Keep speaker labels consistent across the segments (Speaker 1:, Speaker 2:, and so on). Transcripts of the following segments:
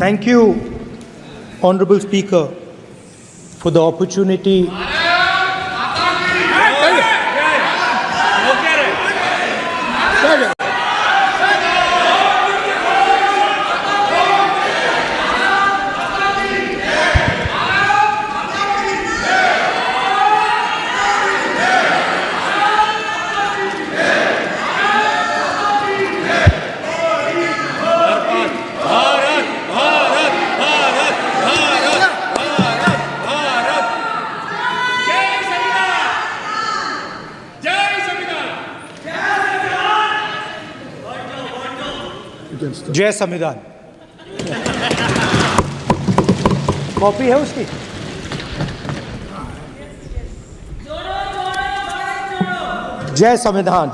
Speaker 1: Thank you, Honorable Speaker, for the opportunity. जय संविधान। Copy है उसकी? जय संविधान।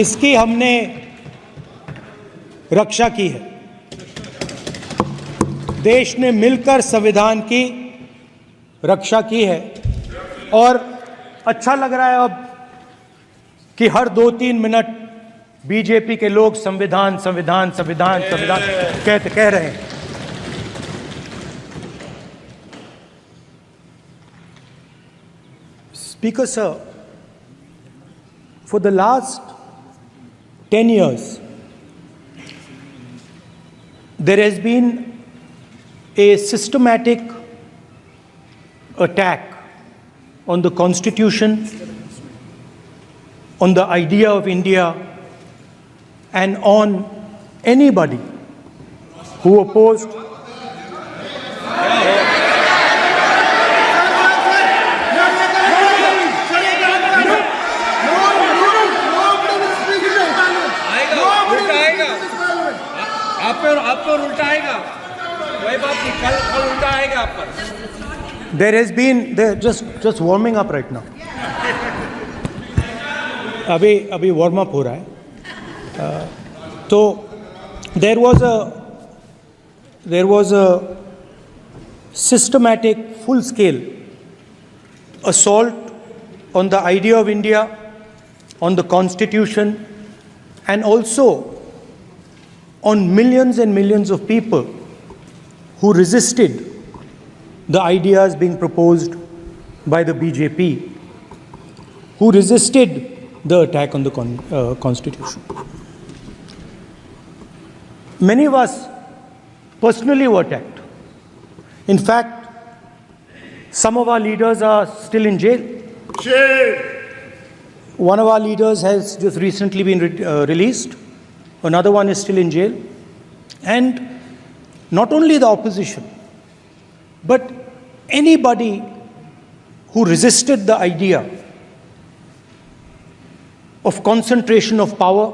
Speaker 1: इसकी हमने रक्षा की है। देश ने मिलकर संविधान की रक्षा की है और अच्छा लग रहा है अब कि हर 2-3 मिनट बीजेपी के लोग संविधान संविधान संविधान संविधान कह रहे हैं। Speaker sir, for the last 10 years, there has been a systematic attack on the Constitution, on the idea of India, and on anybody who opposed
Speaker 2: आप पर उल्टा आएगा, कोई बात नहीं, कल उल्टा आएगा आप पर।
Speaker 1: There has been just warming up right now. अभी वार्म अप हो रहा है। तो there was a systematic, full-scale assault on the idea of India, on the Constitution, and also on millions and millions of people who resisted the ideas being proposed by the BJP, who resisted the attack on the Constitution. Many of us personally were attacked. In fact, some of our leaders are still in jail. One of our leaders has just recently been released. Another one is still in jail. And not only the opposition, but anybody who resisted the idea of concentration of power,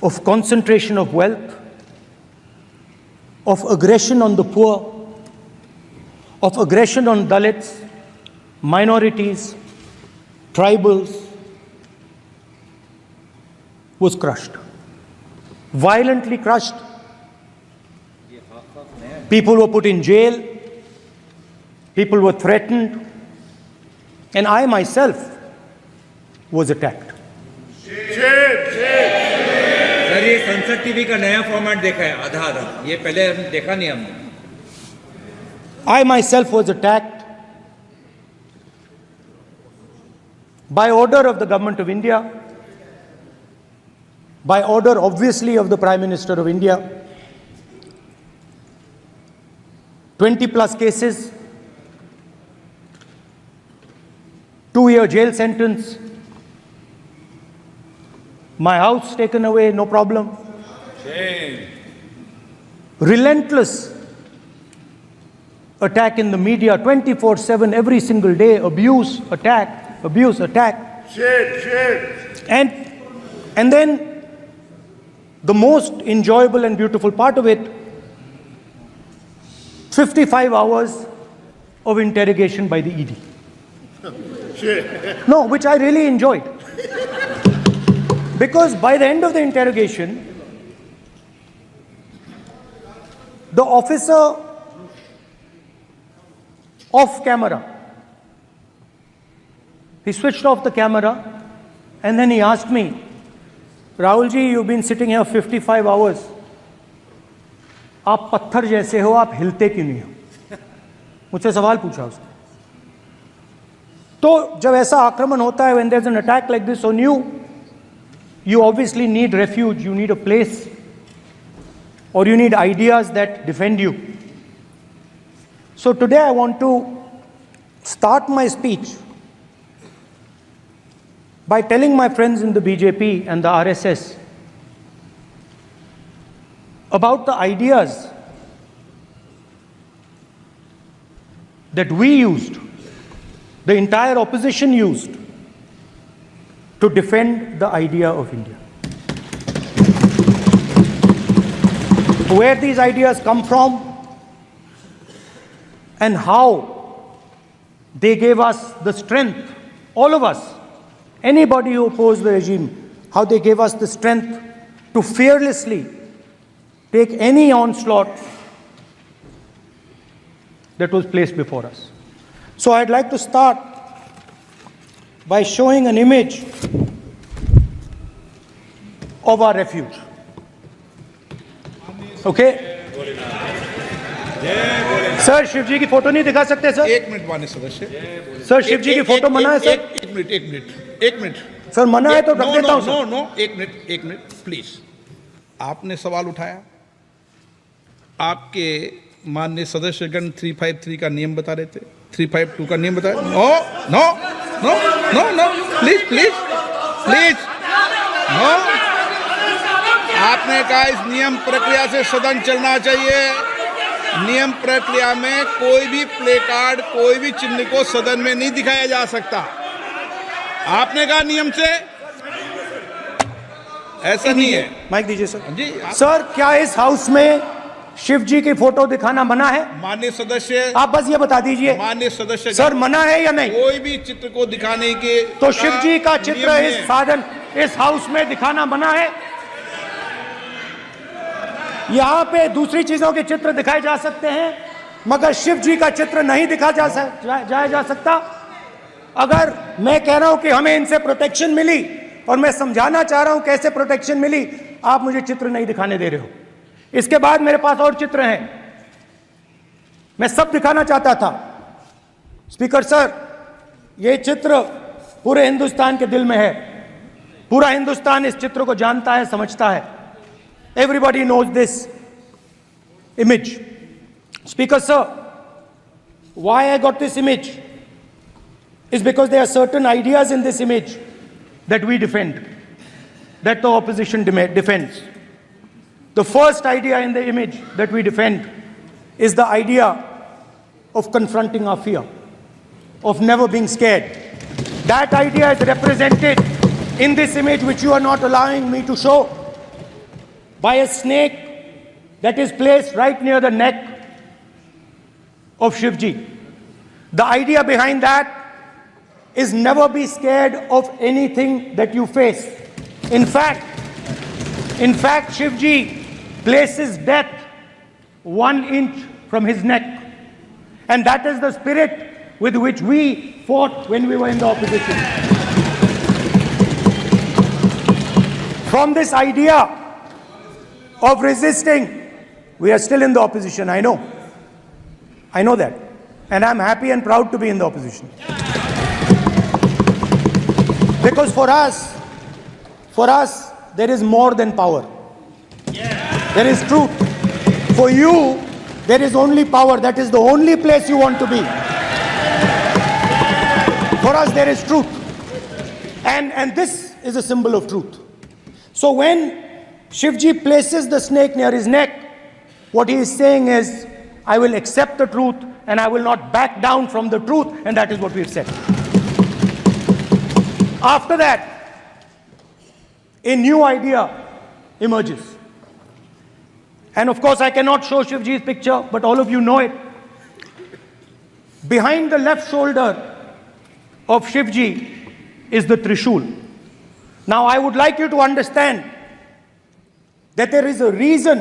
Speaker 1: of concentration of wealth, of aggression on the poor, of aggression on Dalits, minorities, tribals, was crushed, violently crushed. People were put in jail, people were threatened, and I myself was attacked.
Speaker 2: Sir, ये संसद TV का नया format देखा है, आधा ये पहले देखा नहीं हमने।
Speaker 1: I myself was attacked by order of the government of India, by order obviously of the Prime Minister of India. 20 plus cases, 2-year jail sentence, my house taken away, no problem.
Speaker 2: Shame.
Speaker 1: Relentless attack in the media, 24/7, every single day, abuse, attack, abuse, attack. And then the most enjoyable and beautiful part of it, 55 hours of interrogation by the ED. No, which I really enjoyed. Because by the end of the interrogation, the officer off camera, he switched off the camera and then he asked me, Rahul ji, you've been sitting here 55 hours. आप पत्थर जैसे हो, आप हिलते क्यों नहीं हो? मुझसे सवाल पूछा उसने। तो जब ऐसा आक्रमण होता है, when there's an attack like this on you, you obviously need refuge, you need a place, or you need ideas that defend you. So today I want to start my speech by telling my friends in the BJP and the RSS about the ideas that we used, the entire opposition used, to defend the idea of India. Where these ideas come from and how they gave us the strength, all of us, anybody who opposed the regime, how they gave us the strength to fearlessly take any onslaught that was placed before us. So I'd like to start by showing an image of our refuge. Okay? Sir, Shiv ji की photo नहीं दिखा सकते sir?
Speaker 3: एक minute माननीय सदस्य।
Speaker 1: Sir, Shiv ji की photo मना है सर?
Speaker 3: एक मिनट
Speaker 1: सर, मना है तो रख देता हूं सर।
Speaker 3: नो, एक मिनट प्लीज। आपने सवाल उठाया, आपके माननीय सदस्यगण 353 का नियम बता रहे थे, 352 का नियम बता रहे। No please no. आपने कहा इस नियम प्रक्रिया से सदन चलना चाहिए। नियम प्रक्रिया में कोई भी प्ले कार्ड, कोई भी चिन्ह को सदन में नहीं दिखाया जा सकता। आपने कहा नियम से, ऐसा नहीं है।
Speaker 1: माइक दीजिए सर।
Speaker 3: जी
Speaker 1: सर, क्या इस हाउस में शिव जी की फोटो दिखाना मना है?
Speaker 3: माननीय सदस्य,
Speaker 1: आप बस ये बता दीजिए।
Speaker 3: माननीय सदस्य
Speaker 1: सर, मना है या नहीं?
Speaker 3: कोई भी चित्र को दिखाने के
Speaker 1: तो शिव जी का चित्र
Speaker 3: नियम
Speaker 1: इस
Speaker 3: है।
Speaker 1: साधन, इस हाउस में दिखाना मना है? यहाँ पे दूसरी चीजों के चित्र दिखाए जा सकते हैं, मगर शिव जी का चित्र नहीं दिखा जाया जा सकता। अगर मैं कह रहा हूं कि हमें इनसे प्रोटेक्शन मिली और मैं समझाना चाह रहा हूं कैसे प्रोटेक्शन मिली, आप मुझे चित्र नहीं दिखाने दे रहे हो। इसके बाद मेरे पास और चित्र हैं, मैं सब दिखाना चाहता था। स्पीकर सर, ये चित्र पूरे हिंदुस्तान के दिल में है। पूरा हिंदुस्तान इस चित्र को जानता है, समझता है। Everybody knows this image. Speaker sir, why I got this image is because there are certain ideas in this image that we defend, that the opposition defends. The first idea in the image that we defend is the idea of confronting our fear, of never being scared. That idea is represented in this image, which you are not allowing me to show, by a snake that is placed right near the neck of Shivji. The idea behind that is never be scared of anything that you face. In fact, Shivji places death 1 inch from his neck. And that is the spirit with which we fought when we were in the opposition. From this idea of resisting, we are still in the opposition. I know that, and I'm happy and proud to be in the opposition, because for us there is more than power. There is truth. For you there is only power. That is the only place you want to be. For us there is truth, and this is a symbol of truth. So when Shivji places the snake near his neck, what he is saying is, I will accept the truth and I will not back down from the truth, and that is what we've said. After that, a new idea emerges. And of course, I cannot show Shivji's picture, but all of you know it. Behind the left shoulder of Shivji is the Trishul. Now, I would like you to understand that there is a reason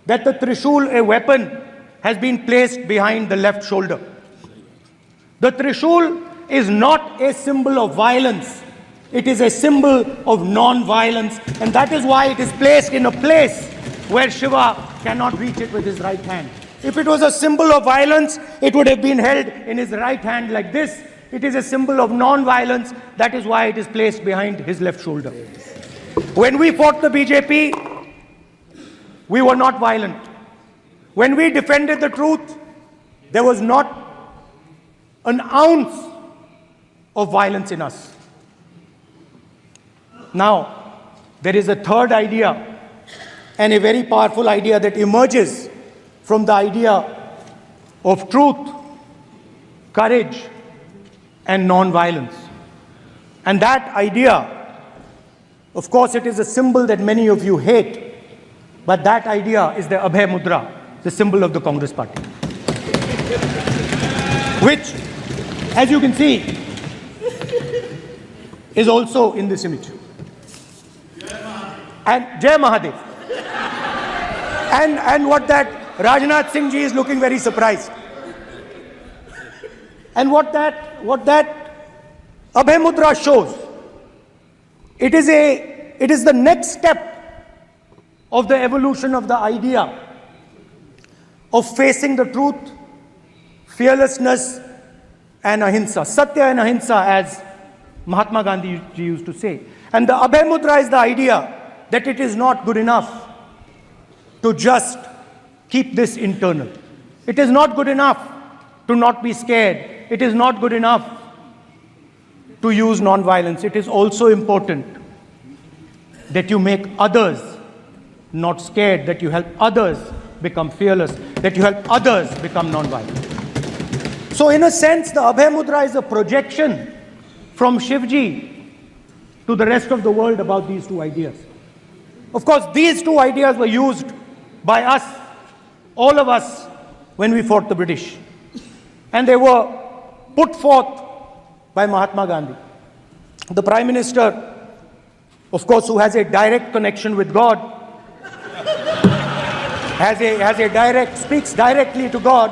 Speaker 1: that the Trishul, a weapon, has been placed behind the left shoulder. The Trishul is not a symbol of violence. it is a symbol of non-violence, and that is why it is placed in a place where Shiva cannot reach it with his right hand. If it was a symbol of violence, it would have been held in his right hand like this. It is a symbol of non-violence. That is why it is placed behind his left shoulder. When we fought the BJP, we were not violent. When we defended the truth, there was not an ounce of violence in us. Now, there is a third idea, and a very powerful idea that emerges from the idea of truth, courage, and non-violence. And that idea, of course, it is a symbol that many of you hate, but that idea is the Abhay Mudra, the symbol of the Congress Party, which, as you can see, is also in this image. And Jai Mahadev. And what that Rajnath Singh ji is looking very surprised. And what that Abhay Mudra shows, it is the next step of the evolution of the idea of facing the truth, fearlessness, and ahimsa. Satya and ahimsa, as Mahatma Gandhi ji used to say. And the Abhay Mudra is the idea that it is not good enough to just keep this internal. It is not good enough to not be scared. It is not good enough to use non-violence. It is also important that you make others not scared, that you help others become fearless, that you help others become non-violent. So in a sense, the Abhay Mudra is a projection from Shivji to the rest of the world about these two ideas. Of course, these two ideas were used by us, all of us, when we fought the British. And they were put forth by Mahatma Gandhi. The Prime Minister, of course, who has a direct connection with God, speaks directly to God.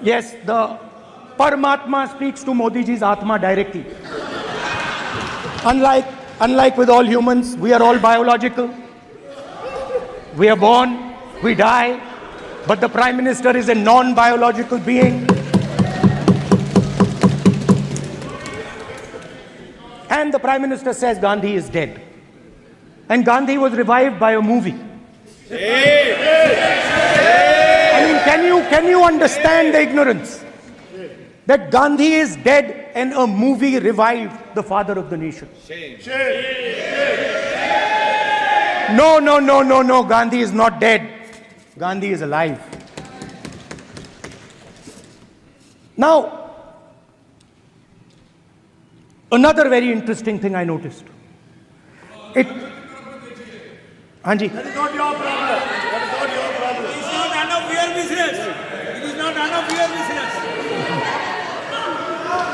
Speaker 1: Yes, the Paramatma speaks to Modi ji's Atma directly. Unlike with all humans, we are all biological. We are born, we die, but the Prime Minister is a non-biological being. And the Prime Minister says Gandhi is dead. And Gandhi was revived by a movie. I mean, can you understand the ignorance? That Gandhi is dead and a movie revived the father of the nation. No, Gandhi is not dead. Gandhi is alive. Now, another very interesting thing I noticed. Hanji.
Speaker 4: That is not your problem. That is not your problem. It is not none of your business. It is not none of your business.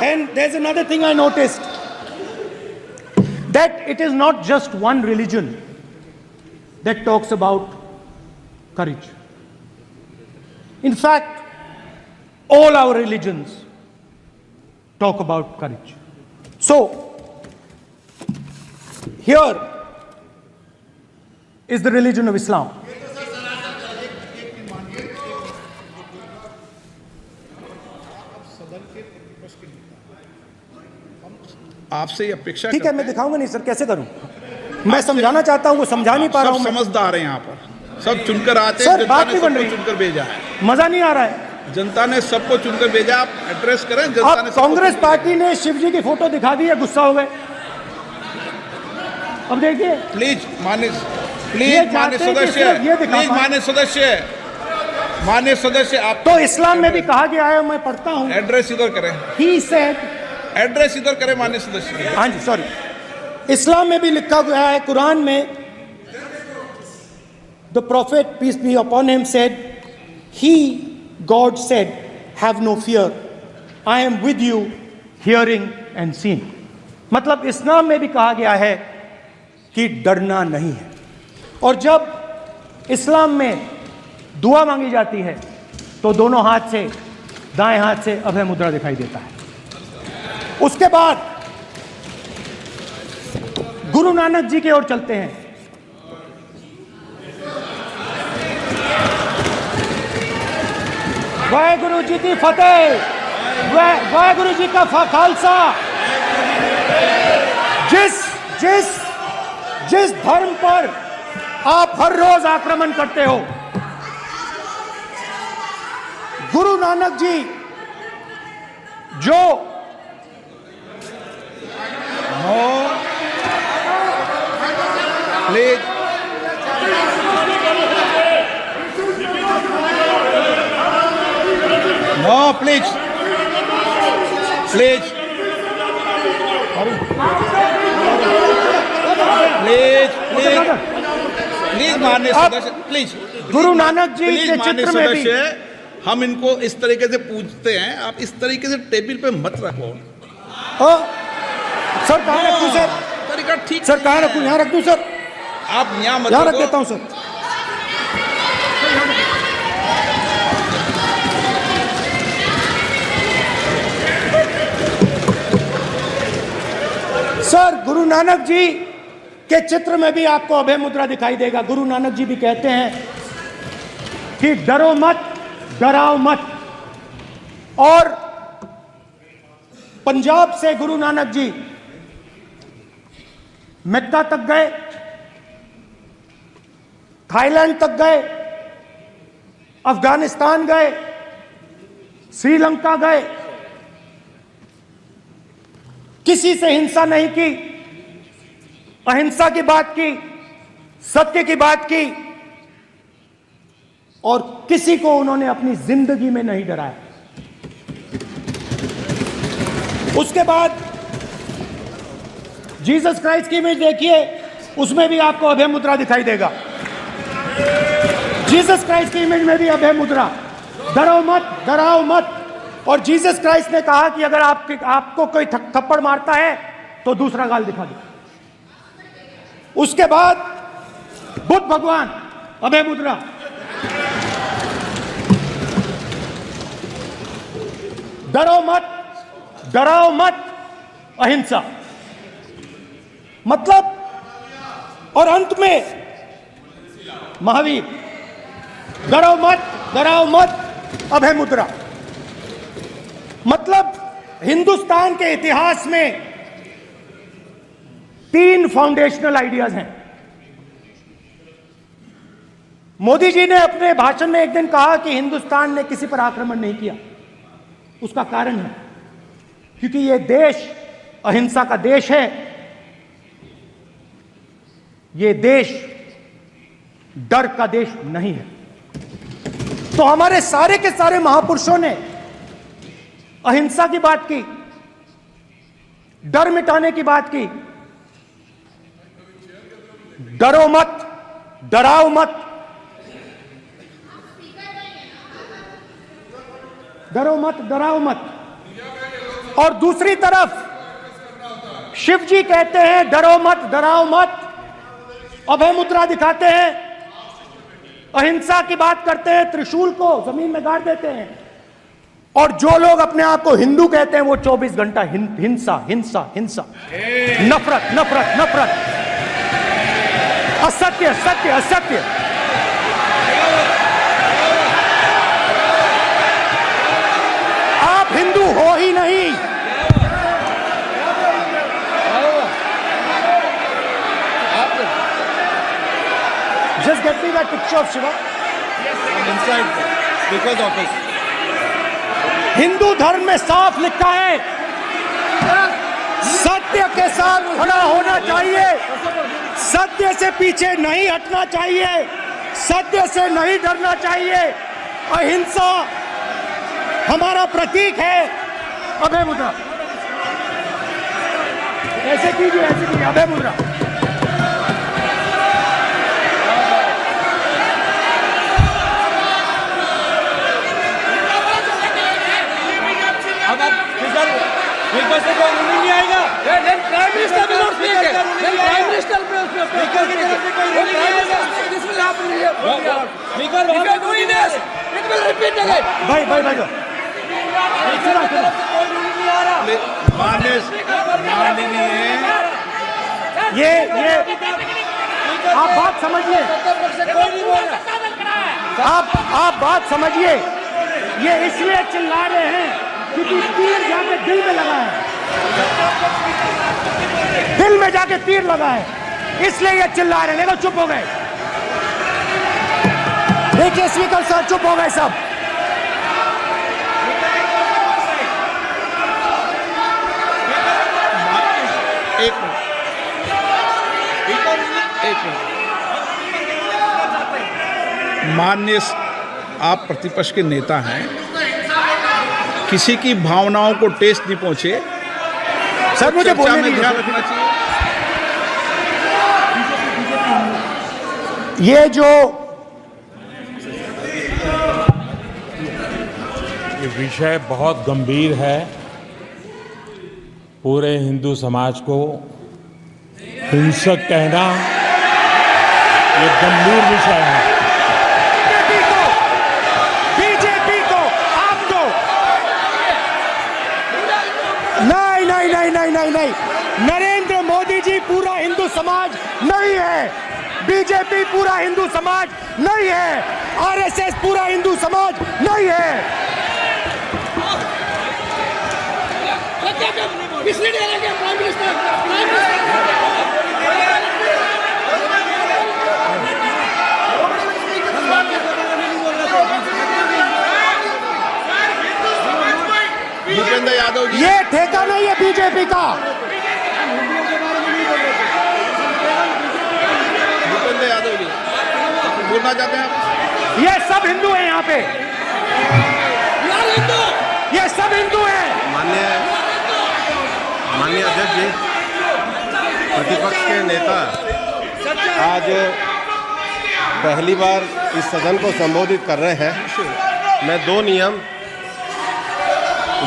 Speaker 1: And there's another thing I noticed. That it is not just one religion that talks about courage. In fact, all our religions talk about courage. So, here is the religion of Islam.
Speaker 3: आपसे ये अपेक्षा
Speaker 1: ठीक है, मैं दिखाऊंगा नहीं sir, कैसे करूं? मैं समझाना चाहता हूं, वो समझा नहीं पा रहा हूं।
Speaker 3: सब समझदार हैं यहाँ पर, सब चुनकर आते हैं।
Speaker 1: सर, बात नहीं बन रही,
Speaker 3: चुनकर भेजा है,
Speaker 1: मजा नहीं आ रहा है।
Speaker 3: जनता ने सबको चुनकर भेजा। आप एड्रेस करें जनता ने।
Speaker 1: अब कांग्रेस पार्टी ने शिवजी की फोटो दिखा दी है, गुस्सा हो गए। अब देखिए,
Speaker 3: प्लीज मान्य सदस्य आप
Speaker 1: तो इस्लाम में भी कहा गया है, मैं पढ़ता हूं।
Speaker 3: एड्रेस इधर करें।
Speaker 1: He said,
Speaker 3: एड्रेस इधर करें मान्य सदस्य।
Speaker 1: हाँ जी, सॉरी, इस्लाम में भी लिखा गया है, कुरान में, the prophet peace be upon him said, God said, have no fear, I am with you, hearing and seeing. मतलब इस्लाम में भी कहा गया है कि डरना नहीं है। और जब इस्लाम में दुआ मांगी जाती है तो दोनों हाथ से, दाएं हाथ से अभय मुद्रा दिखाई देता है। उसके बाद गुरु नानक जी की ओर चलते हैं। वाहेगुरु जी की फतेह, वाहेगुरु जी का खालसा। जिस धर्म पर आप हर रोज आक्रमण करते हो, गुरु नानक जी जो
Speaker 3: please no, please please please please please माननीय सदस्य, please
Speaker 1: Guru Nanak ji
Speaker 3: please
Speaker 1: के
Speaker 3: माननीय
Speaker 1: चित्र में भी
Speaker 3: सदस्य, हम इनको इस तरीके से पूछते हैं, आप इस तरीके से टेबल पे मत रखो।
Speaker 1: सर कहाँ रखूं सर?
Speaker 3: तरीका ठीक
Speaker 1: सर कहाँ रखूं? यहाँ रख दूं सर?
Speaker 3: आप यहाँ मत
Speaker 1: यहाँ रख
Speaker 3: रखो।
Speaker 1: देता हूं सर। सर गुरु नानक जी के चित्र में भी आपको अभय मुद्रा दिखाई देगा। गुरु नानक जी भी कहते हैं कि डरो मत, डराओ मत। और पंजाब से गुरु नानक जी मक्का तक गए, थाईलैंड तक गए, अफगानिस्तान गए, श्रीलंका गए, किसी से हिंसा नहीं की, अहिंसा की बात की, सत्य की बात की, और किसी को उन्होंने अपनी जिंदगी में नहीं डराया। उसके बाद जीसस क्राइस्ट की इमेज देखिए, उसमें भी आपको अभय मुद्रा दिखाई देगा। जीसस क्राइस्ट की इमेज में भी अभय मुद्रा, डरो मत, डराओ मत। और जीसस क्राइस्ट ने कहा कि अगर आपको कोई थप्पड़ मारता है तो दूसरा गाल दिखा दो। उसके बाद बुद्ध भगवान, अभय मुद्रा, डरो मत, डराओ मत, अहिंसा। मतलब, और अंत में महावीर, डरो मत, डराओ मत, अभय मुद्रा। मतलब हिंदुस्तान के इतिहास में 3 फाउंडेशनल आइडियाज हैं। मोदी जी ने अपने भाषण में एक दिन कहा कि हिंदुस्तान ने किसी पर आक्रमण नहीं किया। उसका कारण है क्योंकि यह देश अहिंसा का देश है। यह देश डर का देश नहीं है। तो हमारे सारे के सारे महापुरुषों ने अहिंसा की बात की, डर मिटाने की बात की। डरो मत, डराओ मत, डरो मत, डराओ मत। और दूसरी तरफ शिव जी कहते हैं डरो मत, डराओ मत, अभय मुद्रा दिखाते हैं, अहिंसा की बात करते हैं, त्रिशूल को जमीन में गाड़ देते हैं। और जो लोग अपने आप को हिंदू कहते हैं वो 24 घंटा हिंसा, हिंसा, हिंसा, नफरत, नफरत, नफरत, असत्य, सत्य, असत्य। आप हिंदू हो ही नहीं। Just get me that picture of Shiva.
Speaker 2: inside because of his
Speaker 1: Hindu धर्म में साफ लिखा है, सत्य के साथ खड़ा होना चाहिए, सत्य से पीछे नहीं हटना चाहिए, सत्य से नहीं डरना चाहिए। अहिंसा हमारा प्रतीक है। अभय मुद्रा ऐसे कीजिए, ऐसे कीजिए, अभय मुद्रा।
Speaker 2: स्पीकर से कोई रूलिंग नहीं आएगा। Prime minister will not speak. Prime minister speaker की तरफ से कोई रूलिंग नहीं आएगा। This will happen here. Speaker वहां पे doing this, it will repeat again.
Speaker 1: भाई
Speaker 2: स्पीकर की तरफ से कोई रूलिंग नहीं आ रहा।
Speaker 3: माननीय
Speaker 1: ये आप बात समझिए,
Speaker 2: कोई नहीं बोल रहा।
Speaker 1: आप बात समझिए। ये इसलिए चिल्ला रहे हैं क्योंकि तीर जाके दिल में लगा है, दिल में जाके तीर लगा है, इसलिए ये चिल्ला रहे हैं। देखो चुप हो गए, देखिए स्पीकर सर चुप हो गए सब।
Speaker 3: एक मिनट, एक मिनट। माननीय, आप प्रतिपक्ष के नेता हैं, किसी की भावनाओं को ठेस नहीं पहुंचे,
Speaker 1: सर मुझे
Speaker 3: चर्चा
Speaker 1: बोलने
Speaker 3: में
Speaker 1: दीजिए।
Speaker 3: ध्यान रखना चाहिए।
Speaker 1: ये जो
Speaker 5: ये विषय बहुत गंभीर है, पूरे हिंदू समाज को हिंसक कहना ये गंभीर विषय है।
Speaker 1: बीजेपी को आपको नहीं, नरेंद्र मोदी जी पूरा हिंदू समाज नहीं है, बीजेपी पूरा हिंदू समाज नहीं है, आरएसएस पूरा हिंदू समाज नहीं है।
Speaker 2: किसने डाला क्या प्राइम मिनिस्टर?
Speaker 3: भूपेंद्र यादव जी,
Speaker 1: ये ठेका नहीं है बीजेपी का।
Speaker 3: भूपेंद्र यादव जी बोलना चाहते हैं आप?
Speaker 1: ये सब हिंदू हैं यहाँ पे, ये सब हिंदू हैं।
Speaker 6: माननीय अध्यक्ष जी, प्रतिपक्ष के नेता आज पहली बार इस सदन को संबोधित कर रहे हैं। मैं दो नियम,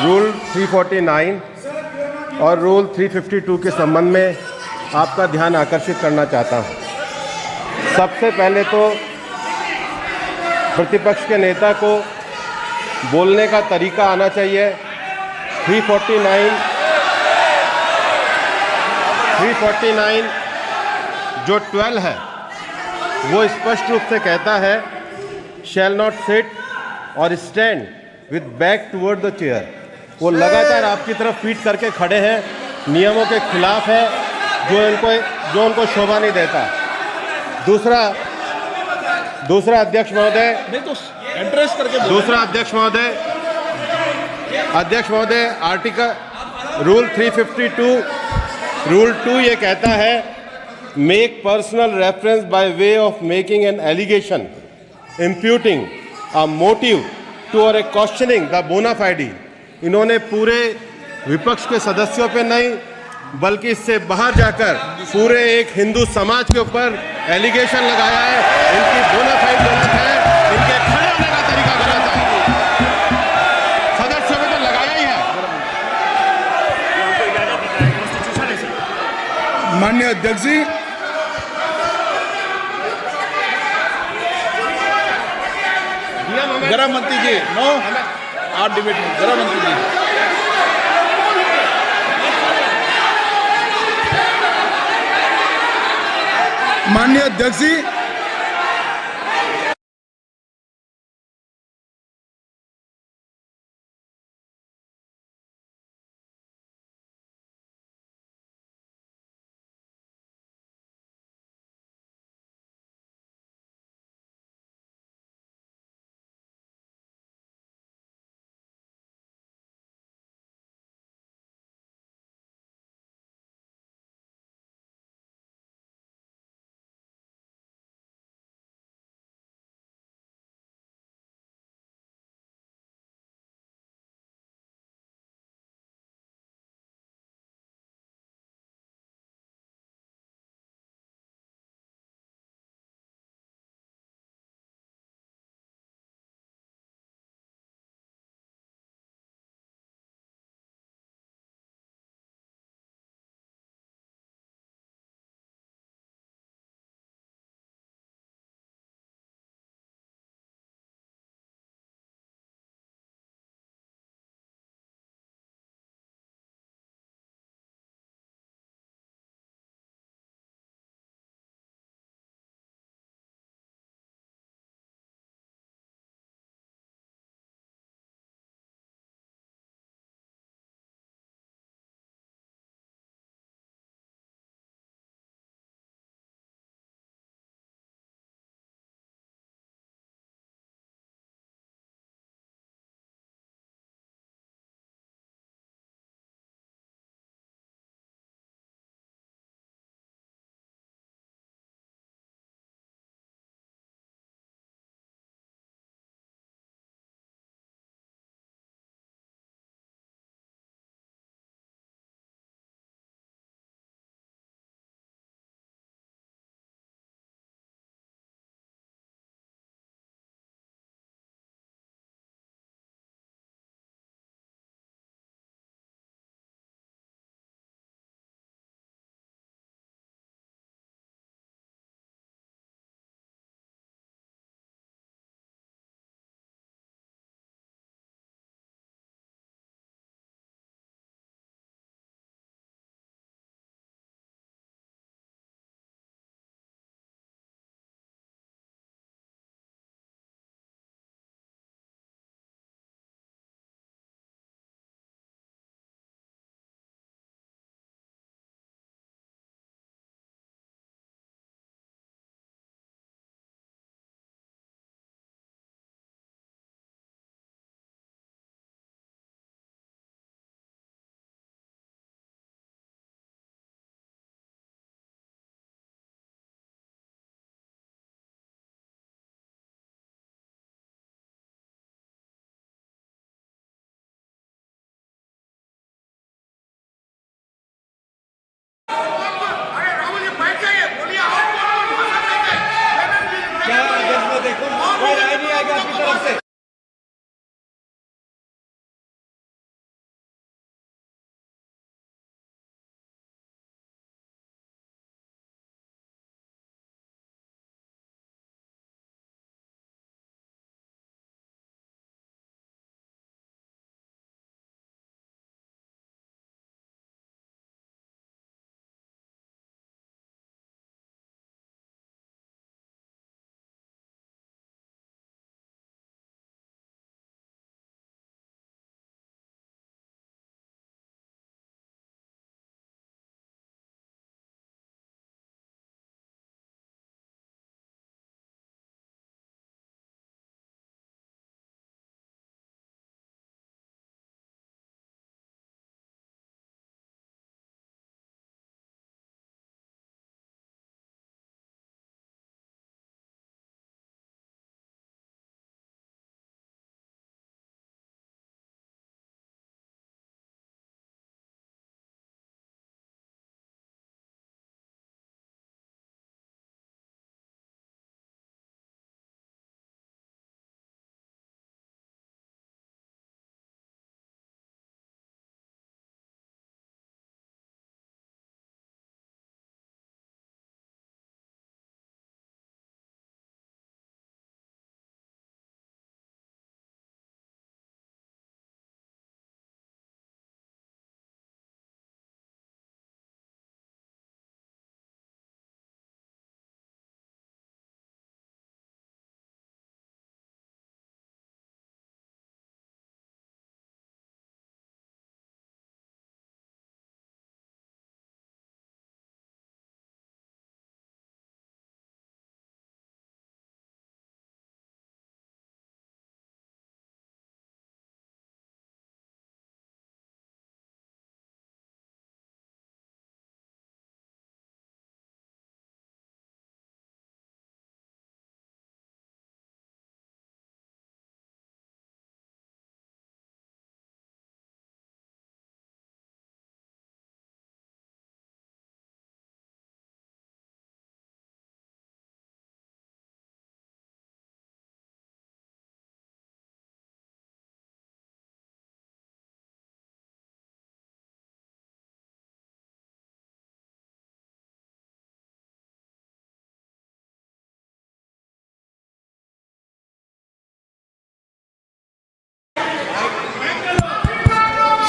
Speaker 6: रूल 349 और रूल 352 के संबंध में आपका ध्यान आकर्षित करना चाहता हूं। सबसे पहले तो प्रतिपक्ष के नेता को बोलने का तरीका आना चाहिए। 349 जो 12 है वो स्पष्ट रूप से कहता है शैल नॉट सिट और stand with back toward the chair. वो लगातार आपकी तरफ पीठ करके खड़े हैं, नियमों के खिलाफ है, जो उनको शोभा नहीं देता। दूसरा अध्यक्ष महोदय,
Speaker 3: नहीं तो एड्रेस करके बोलो।
Speaker 6: दूसरा अध्यक्ष महोदय, आर्टिकल रूल 352 रूल 2 ये कहता है make personal reference by way of making an allegation imputing a motive to और ए क्वेश्चनिंग द बोना फाइडी। इन्होंने पूरे विपक्ष के सदस्यों पे नहीं बल्कि इससे बाहर जाकर पूरे एक हिंदू समाज के ऊपर एलिगेशन लगाया है। इनकी बोना फाइड गलत है, इनके खड़े होने का तरीका गलत है। सदस्यों में तो लगाया ही है।
Speaker 3: माननीय अध्यक्ष जी, गृह मंत्री जी, नो आप डिबेट में गृह मंत्री जी। माननीय अध्यक्ष जी,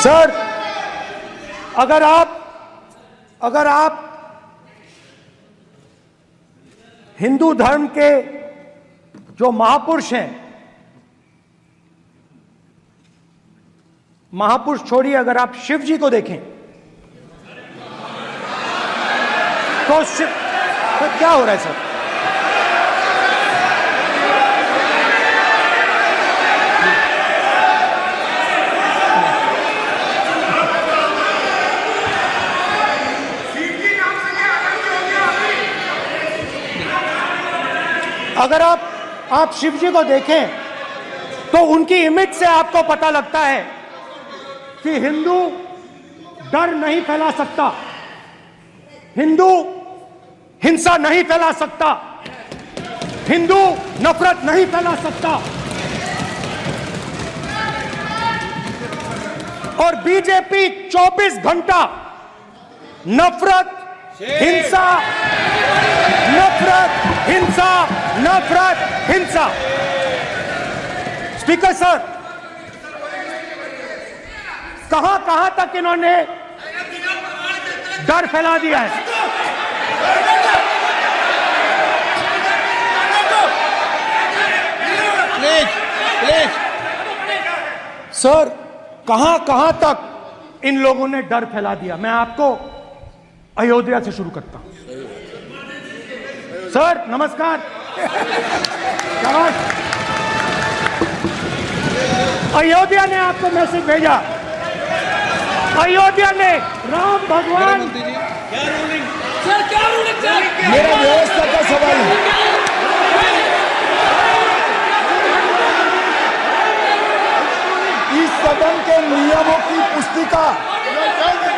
Speaker 1: सर, अगर आप हिंदू धर्म के जो महापुरुष हैं, महापुरुष छोड़िए, अगर आप शिव जी को देखें तो क्या हो रहा है सर? अगर आप शिव जी को देखें तो उनकी इमेज से आपको पता लगता है कि हिंदू डर नहीं फैला सकता, हिंदू हिंसा नहीं फैला सकता, हिंदू नफरत नहीं फैला सकता। और बीजेपी 24 घंटा नफरत, हिंसा, नफरत, हिंसा, नफरत, हिंसा। स्पीकर सर, कहां तक इन्होंने डर फैला दिया है?
Speaker 3: प्लीज
Speaker 1: सर, कहां तक इन लोगों ने डर फैला दिया? मैं आपको अयोध्या से शुरू करता हूं। सर नमस्कार। अयोध्या ने आपको मैसेज भेजा, अयोध्या ने राम भगवान।
Speaker 2: सर क्या रूलिंग सर?
Speaker 1: मेरा व्यवस्था का सवाल है।
Speaker 7: इस सदन के नियमों की पुस्तिका,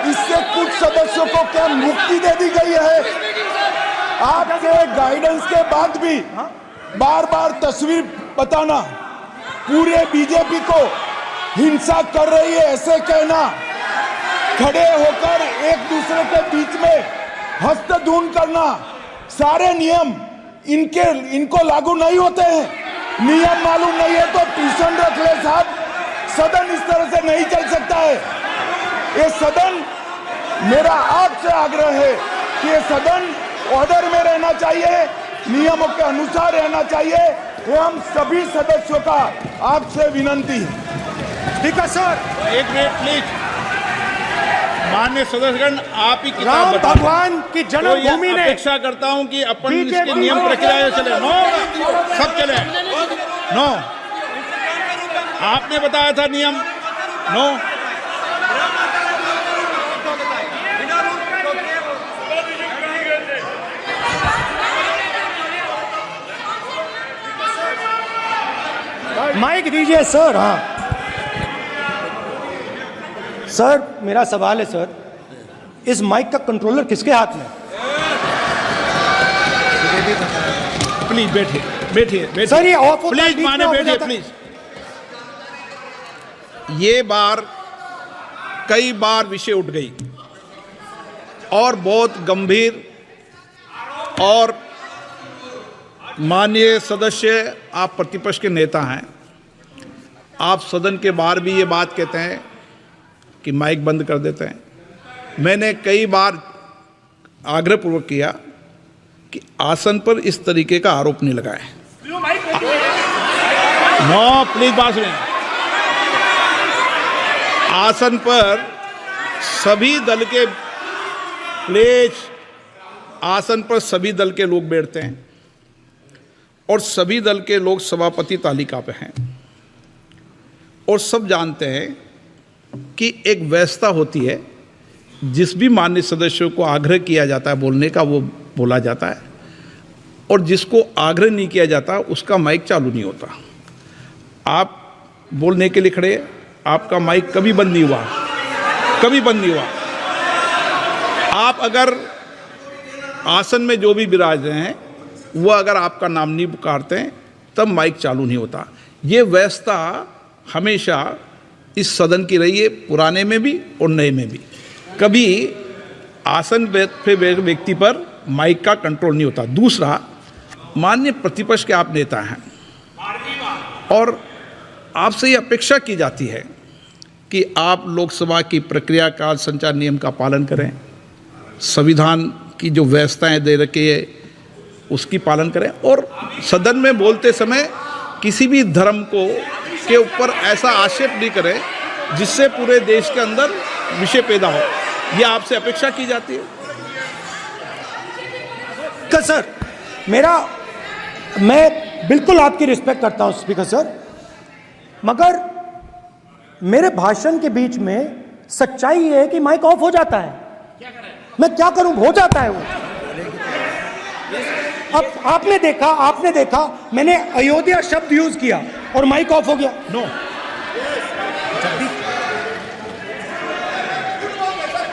Speaker 7: इससे कुछ सदस्यों को क्या मुक्ति दे दी गई है? आपके गाइडेंस के बाद भी बार बार तस्वीर बताना, पूरे बीजेपी को हिंसा कर रही है ऐसे कहना, खड़े होकर एक दूसरे के बीच में हस्तधून करना, सारे नियम इनको लागू नहीं होते हैं। नियम मालूम नहीं है तो ट्यूशन रख ले साहब, सदन इस तरह से नहीं चल सकता है। ये सदन, मेरा आपसे आग्रह है कि ये सदन ऑर्डर में रहना चाहिए, नियमों के अनुसार रहना चाहिए। ये हम सभी सदस्यों का आपसे विनंती है।
Speaker 1: स्पीकर सर,
Speaker 3: एक मिनट प्लीज। माननीय सदस्यगण, आप ही किताब
Speaker 1: राम
Speaker 3: बताओ।
Speaker 1: भगवान की जन्मभूमि
Speaker 3: तो
Speaker 1: ने
Speaker 3: अपेक्षा करता हूं कि अपन इसके नियम प्रक्रिया चले। नो, सब चले। नो, आपने बताया था नियम। नो,
Speaker 1: माइक दीजिए सर। हाँ सर, मेरा सवाल है सर, इस माइक का कंट्रोलर किसके हाथ में?
Speaker 3: प्लीज बैठिए बैठिए
Speaker 1: सर, ये ऑफ होता है,
Speaker 3: प्लीज
Speaker 1: बीच में
Speaker 3: माने
Speaker 1: ऑफ हो
Speaker 3: बैठिए
Speaker 1: जाता है।
Speaker 3: प्लीज। ये बार कई बार विषय उठ गई और बहुत गंभीर, और माननीय सदस्य, आप प्रतिपक्ष के नेता हैं, आप सदन के बाहर भी ये बात कहते हैं कि माइक बंद कर देते हैं। मैंने कई बार आग्रहपूर्वक किया कि आसन पर इस तरीके का आरोप नहीं लगाएं। नो, प्लीज बात सुनिए। आसन पर सभी दल के, प्लीज, आसन पर सभी दल के लोग बैठते हैं और सभी दल के लोग सभापति तालिका पे हैं, और सब जानते हैं कि एक व्यवस्था होती है, जिस भी माननीय सदस्यों को आग्रह किया जाता है बोलने का वो बोला जाता है, और जिसको आग्रह नहीं किया जाता उसका माइक चालू नहीं होता। आप बोलने के लिए खड़े, आपका माइक कभी बंद नहीं हुआ, कभी बंद नहीं हुआ। आप अगर आसन में जो भी विराज रहे हैं वो अगर आपका नाम नहीं पुकारते हैं तब माइक चालू नहीं होता। ये व्यवस्था हमेशा इस सदन की रही है, पुराने में भी और नए में भी। कभी आसन पे व्यक्ति पर माइक का कंट्रोल नहीं होता। दूसरा, माननीय प्रतिपक्ष के आप नेता हैं और आपसे ये अपेक्षा की जाती है कि आप लोकसभा की प्रक्रिया का संचार नियम का पालन करें, संविधान की जो व्यवस्थाएं दे रखी है उसकी पालन करें, और सदन में बोलते समय किसी भी धर्म को के ऊपर ऐसा आक्षेप नहीं करें जिससे पूरे देश के अंदर विषय पैदा हो। यह आपसे अपेक्षा की जाती है।
Speaker 1: सर, मैं बिल्कुल आपकी रिस्पेक्ट करता हूं स्पीकर सर, मगर मेरे भाषण के बीच में सच्चाई ये है कि माइक ऑफ हो जाता है। मैं क्या करूं, हो जाता है वो। अब आपने देखा मैंने अयोध्या शब्द यूज किया और माइक ऑफ हो गया। नो,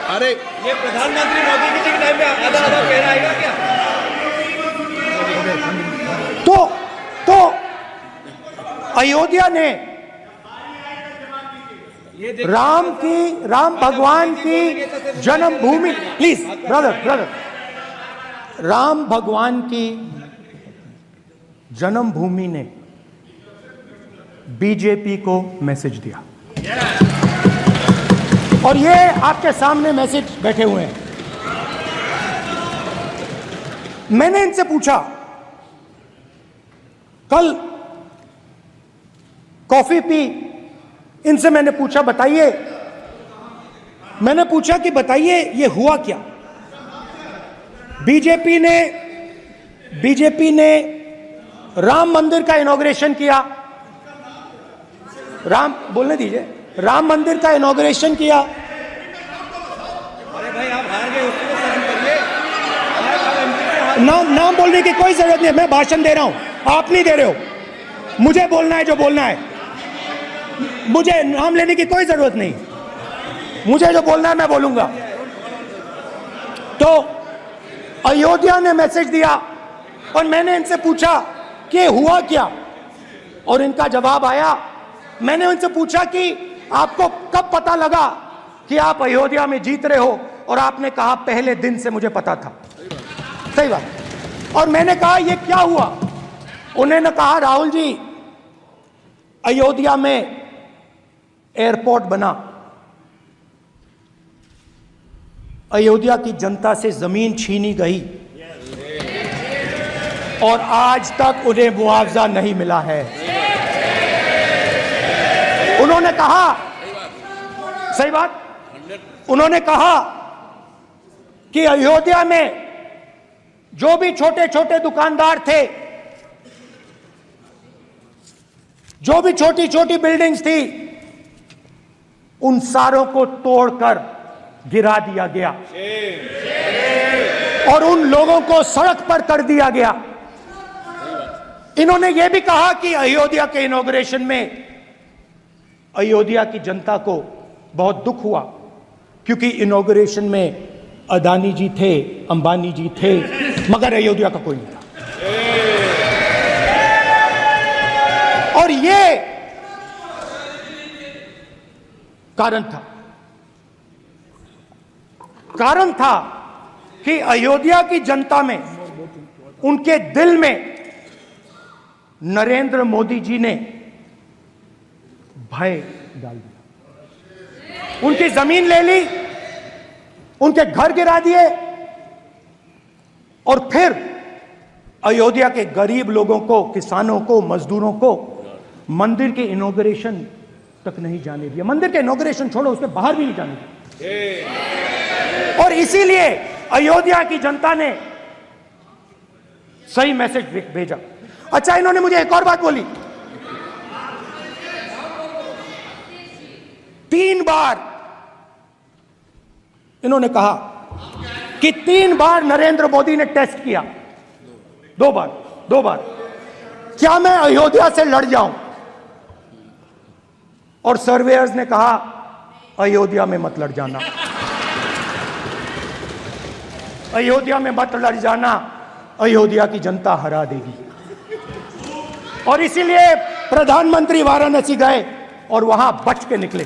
Speaker 3: अरे
Speaker 2: ये प्रधानमंत्री मोदी जी के टाइम पे आधा आधा कह रहा है क्या?
Speaker 1: तो अयोध्या ने राम भगवान की जन्मभूमि, प्लीज ब्रदर, राम भगवान की जन्मभूमि ने बीजेपी को मैसेज दिया, और ये आपके सामने मैसेज बैठे हुए हैं। मैंने इनसे पूछा, कल कॉफी पी, इनसे मैंने पूछा कि बताइए ये हुआ क्या। बीजेपी ने राम मंदिर का इनॉग्रेशन किया, बोलने दीजिए, राम मंदिर का इनॉग्रेशन किया।
Speaker 2: अरे भाई आप हार गए, उसको तो सहन करिए।
Speaker 1: नाम बोलने की कोई जरूरत नहीं है, मैं भाषण दे रहा हूं, आप नहीं दे रहे हो। मुझे बोलना है जो बोलना है, मुझे नाम लेने की कोई जरूरत नहीं, मुझे जो बोलना है मैं बोलूंगा। तो अयोध्या ने मैसेज दिया और मैंने इनसे पूछा कि हुआ क्या, और इनका जवाब आया। मैंने उनसे पूछा कि आपको कब पता लगा कि आप अयोध्या में जीत रहे हो, और आपने कहा पहले दिन से मुझे पता था। सही बात। और मैंने कहा ये क्या हुआ, उन्होंने कहा राहुल जी अयोध्या में एयरपोर्ट बना, अयोध्या की जनता से जमीन छीनी गई और आज तक उन्हें मुआवजा नहीं मिला है। उन्होंने कहा, सही बात, उन्होंने कहा कि अयोध्या में जो भी छोटे छोटे दुकानदार थे, जो भी छोटी छोटी बिल्डिंग्स थी, उन सारों को तोड़कर गिरा दिया गया और उन लोगों को सड़क पर कर दिया गया। इन्होंने यह भी कहा कि अयोध्या के इनॉग्रेशन में अयोध्या की जनता को बहुत दुख हुआ, क्योंकि इनॉग्रेशन में अदानी जी थे, अंबानी जी थे, मगर अयोध्या का कोई नहीं था। और ये कारण था कि अयोध्या की जनता में, उनके दिल में नरेंद्र मोदी जी ने भय डाल दिया। उनकी जमीन ले ली, उनके घर गिरा दिए, और फिर अयोध्या के गरीब लोगों को, किसानों को, मजदूरों को मंदिर के इनॉग्रेशन तक नहीं जाने दिया। मंदिर के इनॉग्रेशन छोड़ो, उसके बाहर भी नहीं जाने दिया। और इसीलिए अयोध्या की जनता ने सही मैसेज भेजा। अच्छा, इन्होंने मुझे एक और बात बोली, 3 बार इन्होंने कहा कि 3 बार नरेंद्र मोदी ने टेस्ट किया, 2 बार क्या मैं अयोध्या से लड़ जाऊं, और सर्वेयर्स ने कहा अयोध्या में मत लड़ जाना, अयोध्या में मत लड़ जाना, अयोध्या की जनता हरा देगी। और इसीलिए प्रधानमंत्री वाराणसी गए और वहां बच के निकले।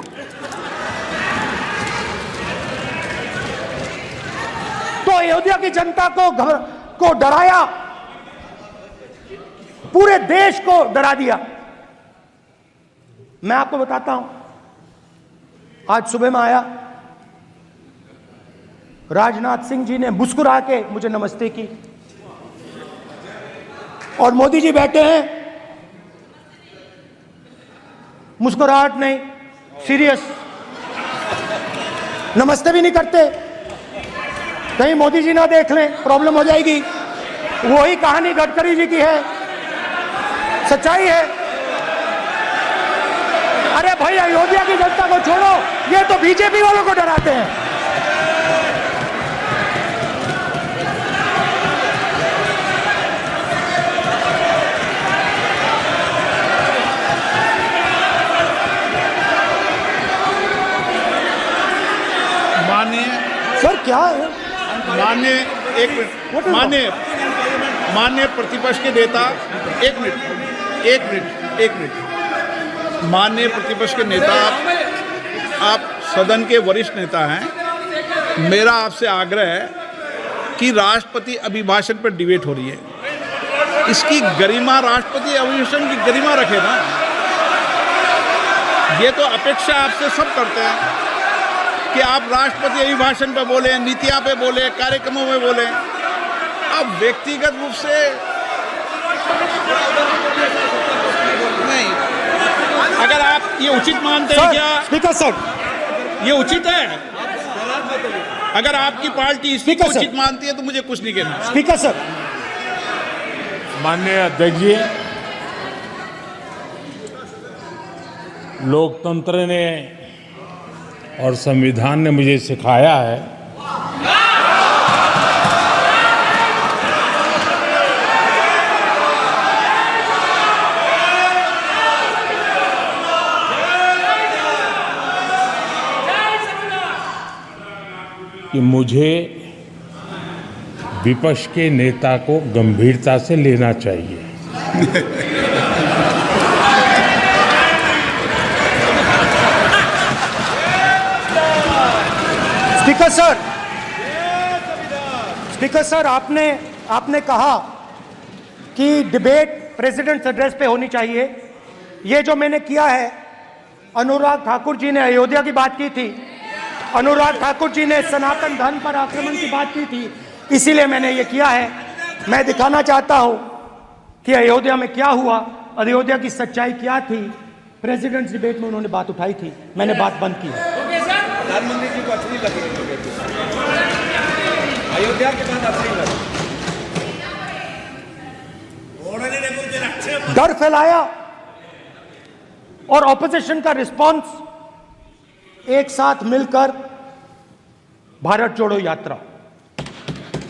Speaker 1: तो अयोध्या की जनता को डराया, पूरे देश को डरा दिया। मैं आपको बताता हूं, आज सुबह में आया, राजनाथ सिंह जी ने मुस्कुरा के मुझे नमस्ते की और मोदी जी बैठे हैं, मुस्कुराहट नहीं, सीरियस, नमस्ते भी नहीं करते। कहीं मोदी जी ना देख लें, प्रॉब्लम हो जाएगी। वही कहानी गडकरी जी की है, सच्चाई है। अरे भाई, अयोध्या की जनता को छोड़ो, ये तो बीजेपी वालों को डराते हैं। सर क्या है?
Speaker 3: माननीय प्रतिपक्ष के नेता, एक मिनट, माननीय प्रतिपक्ष के नेता, आप सदन के वरिष्ठ नेता हैं। मेरा आपसे आग्रह है कि राष्ट्रपति अभिभाषण पर डिबेट हो रही है, इसकी गरिमा, राष्ट्रपति अभिभाषण की गरिमा रखे ना। ये तो अपेक्षा आपसे सब करते हैं कि आप राष्ट्रपति अभिभाषण पे बोले, नीतियां पे बोले, कार्यक्रमों में बोले। अब व्यक्तिगत रूप से नहीं, अगर आप ये उचित मानते हैं क्या?
Speaker 1: स्पीकर सर,
Speaker 3: ये उचित है? अगर आपकी पार्टी इसको उचित मानती है तो मुझे कुछ नहीं कहना।
Speaker 1: स्पीकर सर,
Speaker 5: माननीय अध्यक्ष जी, लोकतंत्र ने और संविधान ने मुझे सिखाया है कि मुझे विपक्ष के नेता को गंभीरता से लेना चाहिए।
Speaker 1: स्पीकर सर, आपने कहा कि डिबेट प्रेसिडेंट्स एड्रेस पे होनी चाहिए। ये जो मैंने किया है, अनुराग ठाकुर जी ने अयोध्या की बात की थी, अनुराग ठाकुर जी ने सनातन धर्म पर आक्रमण की बात की थी, इसीलिए मैंने ये किया है। मैं दिखाना चाहता हूं कि अयोध्या में क्या हुआ, अयोध्या की सच्चाई क्या थी। प्रेसिडेंट्स डिबेट में उन्होंने बात उठाई थी, मैंने बात बंद की।
Speaker 2: प्रधानमंत्री जी को अच्छी लगी अयोध्या के बाद अच्छी लगी,
Speaker 1: डर फैलाया और ऑपोजिशन का रिस्पांस एक साथ मिलकर भारत जोड़ो यात्रा,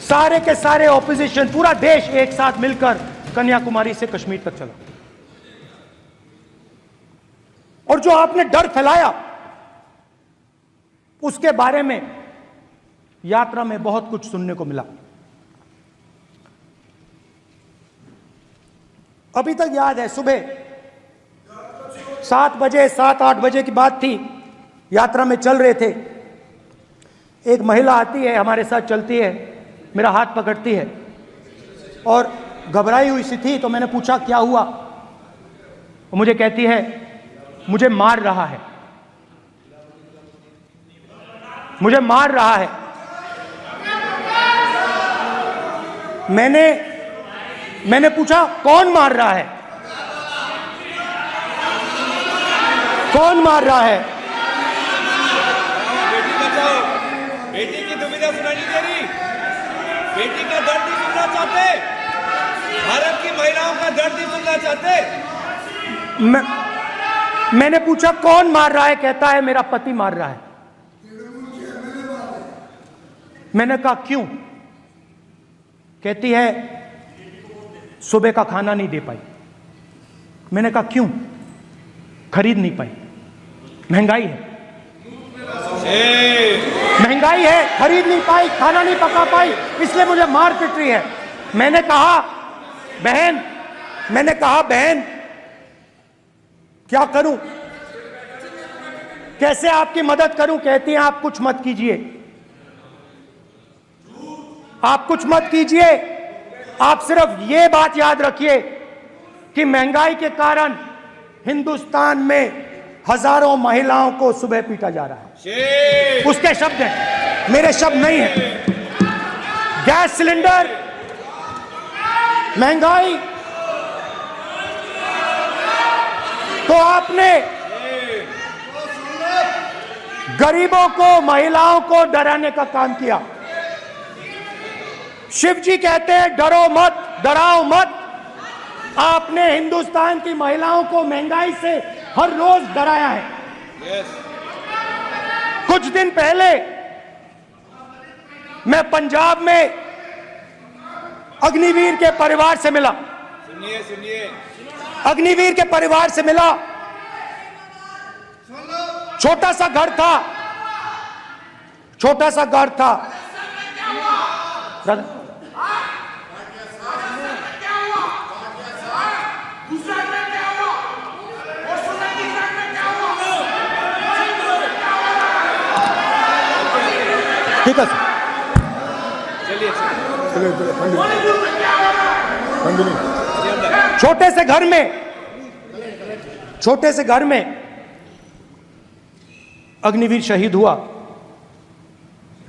Speaker 1: सारे के सारे ऑपोजिशन, पूरा देश एक साथ मिलकर कन्याकुमारी से कश्मीर तक चला। और जो आपने डर फैलाया उसके बारे में यात्रा में बहुत कुछ सुनने को मिला। अभी तक याद है, सुबह 7 बजे 7-8 बजे की बात थी, यात्रा में चल रहे थे, एक महिला आती है, हमारे साथ चलती है, मेरा हाथ पकड़ती है और घबराई हुई सी थी। तो मैंने पूछा क्या हुआ, वो मुझे कहती है मुझे मार रहा है, मुझे मार रहा है। मैंने पूछा कौन मार रहा है, कौन मार रहा है?
Speaker 2: बेटी बचाओ, बेटी की दुविधा सुनाई नहीं दे रही, बेटी का दर्द नहीं सुनना चाहते, भारत की महिलाओं का दर्द नहीं सुनना चाहते।
Speaker 1: मैंने पूछा कौन मार रहा है, कहता है मेरा पति मार रहा है। मैंने कहा क्यों? कहती है सुबह का खाना नहीं दे पाई। मैंने कहा क्यों? खरीद नहीं पाई, महंगाई है, महंगाई है, खरीद नहीं पाई, खाना नहीं पका पाई, इसलिए मुझे मार पिट रही है। मैंने कहा बहन क्या करूं, कैसे आपकी मदद करूं? कहती हैं आप कुछ मत कीजिए, आप कुछ मत कीजिए, आप सिर्फ ये बात याद रखिए कि महंगाई के कारण हिंदुस्तान में हजारों महिलाओं को सुबह पीटा जा रहा है। उसके शब्द हैं, मेरे शब्द नहीं हैं। गैस सिलेंडर, महंगाई, तो आपने गरीबों को, महिलाओं को डराने का काम किया। शिव जी कहते हैं डरो मत, डराओ मत। आपने हिंदुस्तान की महिलाओं को महंगाई से हर रोज डराया है। कुछ दिन पहले मैं पंजाब में अग्निवीर के परिवार से मिला। सुनिए, अग्निवीर के परिवार से मिला। छोटा सा घर था, छोटा सा घर था। ठीक है सर, छोटे से घर में अग्निवीर शहीद हुआ,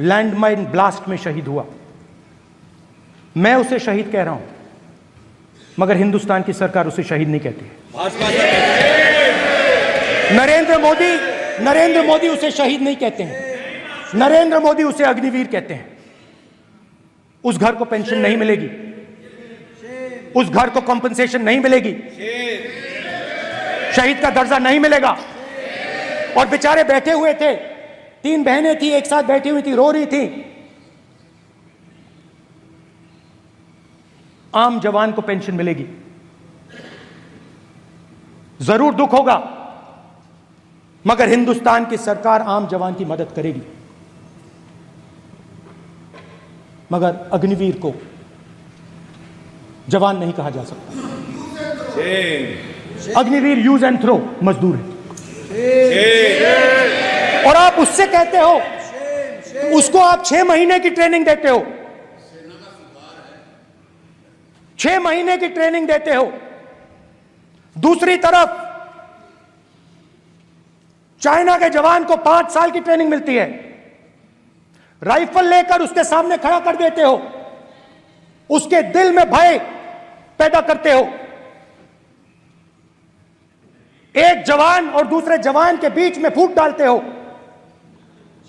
Speaker 1: लैंडमाइन ब्लास्ट में शहीद हुआ। मैं उसे शहीद कह रहा हूं, मगर हिंदुस्तान की सरकार उसे शहीद नहीं कहती। नरेंद्र मोदी उसे शहीद नहीं कहते हैं। नरेंद्र मोदी उसे अग्निवीर कहते हैं। उस घर को पेंशन नहीं मिलेगी, उस घर को कॉम्पनसेशन नहीं मिलेगी, शहीद का दर्जा नहीं मिलेगा। और बेचारे बैठे हुए थे, 3 बहनें थी, एक साथ बैठी हुई थी, रो रही थी। आम जवान को पेंशन मिलेगी, जरूर दुख होगा, मगर हिंदुस्तान की सरकार आम जवान की मदद करेगी। मगर अग्निवीर को जवान नहीं कहा जा सकता। अग्निवीर यूज एंड थ्रो मजदूर है। और आप उससे कहते हो, उसको आप 6 महीने की ट्रेनिंग देते हो, 6 महीने की ट्रेनिंग देते हो। दूसरी तरफ चाइना के जवान को 5 साल की ट्रेनिंग मिलती है। राइफल लेकर उसके सामने खड़ा कर देते हो, उसके दिल में भय पैदा करते हो। एक जवान और दूसरे जवान के बीच में फूट डालते हो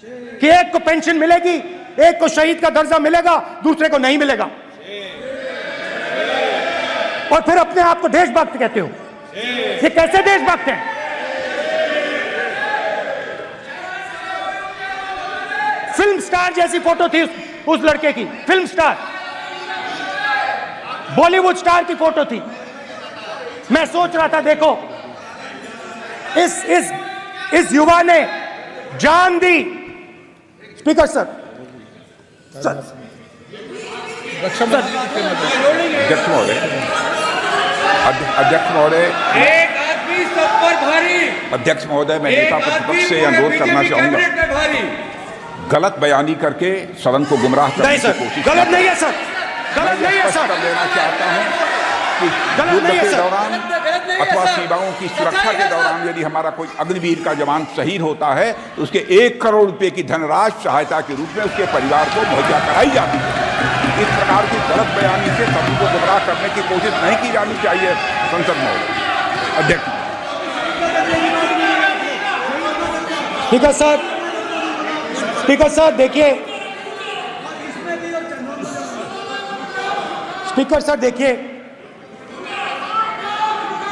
Speaker 1: कि एक को पेंशन मिलेगी, एक को शहीद का दर्जा मिलेगा, दूसरे को नहीं मिलेगा। और फिर अपने आप को देशभक्त कहते हो। ये कैसे देशभक्त हैं? फिल्म स्टार जैसी फोटो थी उस लड़के की, फिल्म स्टार, बॉलीवुड स्टार की फोटो थी। मैं सोच रहा था, देखो इस युवा ने जान दी। स्पीकर सर,
Speaker 3: रक्षा मंत्री
Speaker 8: अध्यक्ष महोदय,
Speaker 2: एक आदमी सब पर भारी।
Speaker 8: अध्यक्ष महोदय, मैं नेता प्रतिपक्ष से अनुरोध करना चाहूंगा, गलत बयानी करके सदन को गुमराह करने की कोशिश।
Speaker 1: गलत नहीं है सर, गलत नहीं है सर।
Speaker 8: कर देना चाहता हूं कि युद्ध के दौरान अथवा सीमाओं की सुरक्षा के दौरान यदि हमारा कोई अग्निवीर का जवान शहीद होता है तो उसके 1 करोड़ रुपए की धनराशि सहायता के रूप में उसके परिवार को मुहैया कराई जाती है। इस प्रकार की गलत बयानी से सभी को गुमराह करने की कोशिश नहीं की जानी चाहिए। संसद महोदय, अध्यक्ष।
Speaker 1: स्पीकर सर, स्पीकर सर देखिए, स्पीकर सर देखिए,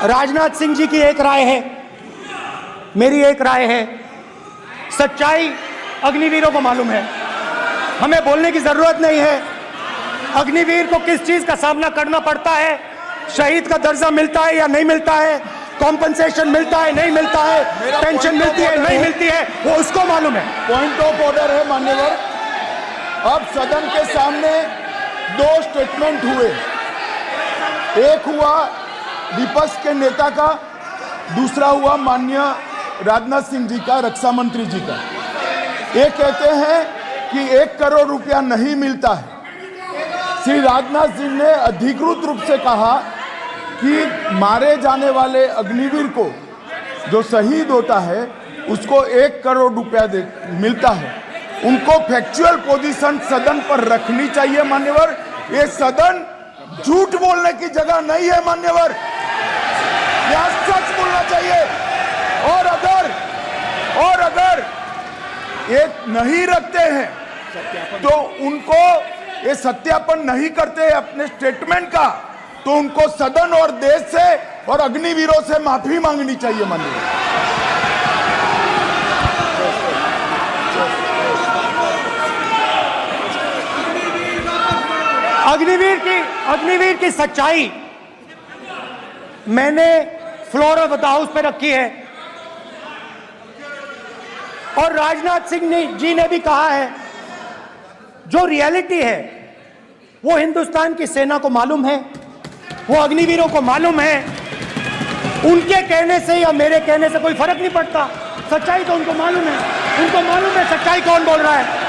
Speaker 1: राजनाथ सिंह जी की एक राय है, मेरी एक राय है। सच्चाई अग्निवीरों को मालूम है, हमें बोलने की जरूरत नहीं है। अग्निवीर को किस चीज का सामना करना पड़ता है, शहीद का दर्जा मिलता है या नहीं मिलता है, कॉम्पनसेशन मिलता है नहीं मिलता है, पेंशन मिलती है नहीं मिलती है, वो उसको मालूम है।
Speaker 7: पॉइंट ऑफ ऑर्डर है मान्यवर। अब सदन के सामने 2 स्टेटमेंट हुए, एक हुआ विपक्ष के नेता का, दूसरा हुआ माननीय राजनाथ सिंह जी का, रक्षा मंत्री जी का। ये कहते हैं कि 1 करोड़ रुपया नहीं मिलता है। श्री राजनाथ सिंह ने अधिकृत रूप से कहा कि मारे जाने वाले अग्निवीर को जो शहीद होता है उसको 1 करोड़ रुपया मिलता है। उनको फैक्चुअल पोजीशन सदन पर रखनी चाहिए मान्यवर। ये सदन झूठ बोलने की जगह नहीं है मान्यवर, यह सच बोलना चाहिए। और अगर ये नहीं रखते हैं तो उनको ये सत्यापन नहीं करते अपने स्टेटमेंट का, तो उनको सदन और देश से और अग्निवीरों से माफी मांगनी चाहिए माननीय।
Speaker 1: अग्निवीर की सच्चाई मैंने फ्लोर ऑफ द हाउस पे रखी है और राजनाथ सिंह जी ने भी कहा है। जो रियलिटी है वो हिंदुस्तान की सेना को मालूम है, वो अग्निवीरों को मालूम है। उनके कहने से या मेरे कहने से कोई फर्क नहीं पड़ता, सच्चाई तो उनको मालूम है। उनको मालूम है सच्चाई कौन बोल रहा है।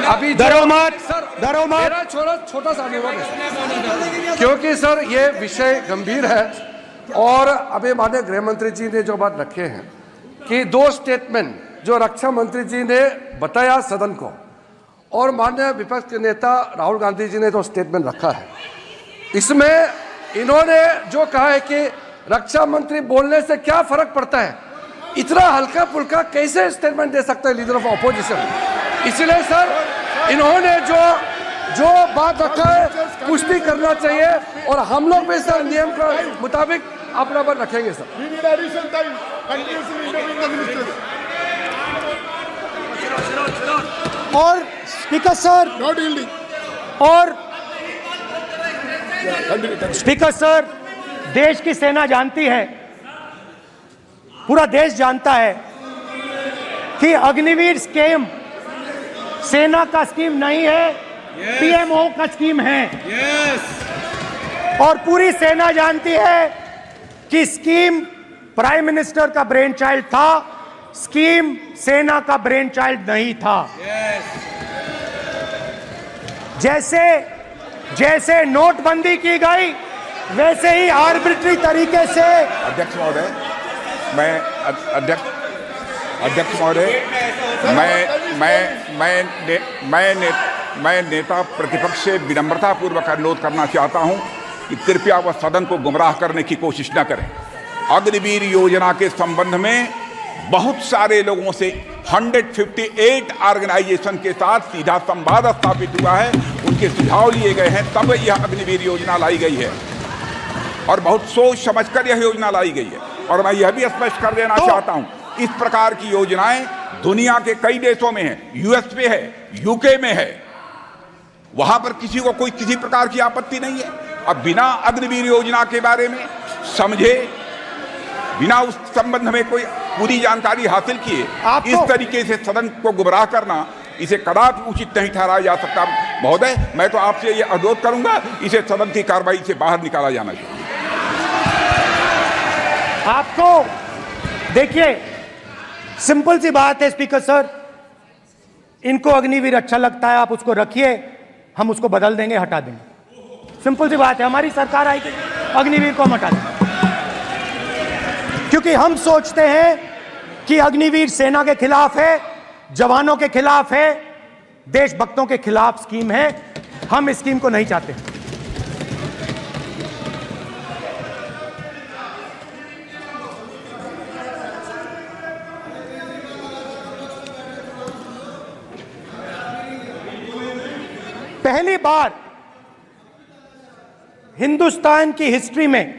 Speaker 2: अभी मेरा छोटा सा अनुरोध है, क्योंकि सर ये विषय गंभीर है और अभी माननीय गृह मंत्री जी ने जो बात रखे हैं कि 2 स्टेटमेंट जो रक्षा मंत्री जी ने बताया सदन को और माननीय विपक्ष के नेता राहुल गांधी जी ने जो स्टेटमेंट रखा है, इसमें इन्होंने जो कहा है कि रक्षा मंत्री बोलने से क्या फर्क पड़ता है, इतना हल्का फुल्का कैसे स्टेटमेंट दे सकता है लीडर ऑफ ऑपोजिशन। इसलिए सर इन्होंने जो बात रखा है पुष्टि करना चाहिए और हम लोग भी सर नियम के मुताबिक अपना पर रखेंगे सर।
Speaker 1: और स्पीकर सर स्पीकर सर, देश की सेना जानती है, पूरा देश जानता है कि अग्निवीर स्कीम सेना का स्कीम नहीं है, पीएमओ का स्कीम है। और पूरी सेना जानती है कि स्कीम प्राइम मिनिस्टर का ब्रेन चाइल्ड था, स्कीम सेना का ब्रेन चाइल्ड नहीं था। जैसे नोटबंदी की गई वैसे ही आर्बिट्री तरीके से।
Speaker 8: अध्यक्ष महोदय, अध्यक्ष महोदय, मैं नेता प्रतिपक्ष से विनम्रता पूर्वक अनुरोध करना चाहता हूं कि कृपया वह सदन को गुमराह करने की कोशिश न करें। अग्निवीर योजना के संबंध में बहुत सारे लोगों से 158 ऑर्गेनाइजेशन के साथ सीधा संवाद स्थापित हुआ है, उनके सुझाव लिए गए हैं, तब यह अग्निवीर योजना लाई गई है और बहुत सोच समझकर यह योजना लाई गई है। और मैं यह भी स्पष्ट कर देना चाहता हूं, इस प्रकार की योजनाएं दुनिया के कई देशों में है, यूएस में है, यूके में है, वहां पर किसी को कोई किसी प्रकार की आपत्ति नहीं है। अब बिना अग्निवीर योजना के बारे में समझे, बिना उस संबंध में कोई पूरी जानकारी हासिल किए इस तरीके से सदन को गुमराह करना, इसे कदापि उचित नहीं ठहराया जा सकता। महोदय, मैं तो आपसे ये अनुरोध करूंगा, इसे सदन की कार्रवाई से बाहर निकाला जाना चाहिए।
Speaker 1: आपको देखिए, सिंपल सी बात है स्पीकर सर, इनको अग्निवीर अच्छा लगता है, आप उसको रखिए, हम उसको बदल देंगे, हटा देंगे। सिंपल सी बात है, हमारी सरकार आएगी, अग्निवीर को हम हटा देंगे, क्योंकि हम सोचते हैं कि अग्निवीर सेना के खिलाफ है, जवानों के खिलाफ है, देशभक्तों के खिलाफ स्कीम है। हम इस स्कीम को नहीं चाहते। पहली बार हिंदुस्तान की हिस्ट्री में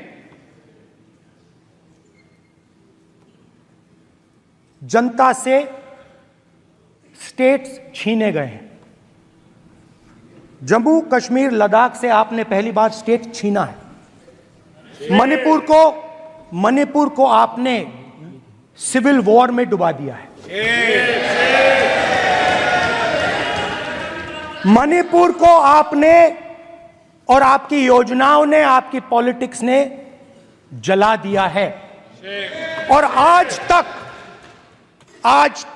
Speaker 1: जनता से स्टेट्स छीने गए हैं। जम्मू कश्मीर लद्दाख से आपने पहली बार स्टेट छीना है। मणिपुर को आपने सिविल वॉर में डुबा दिया है। मणिपुर को आपने और आपकी योजनाओं ने, आपकी पॉलिटिक्स ने जला दिया है। और आज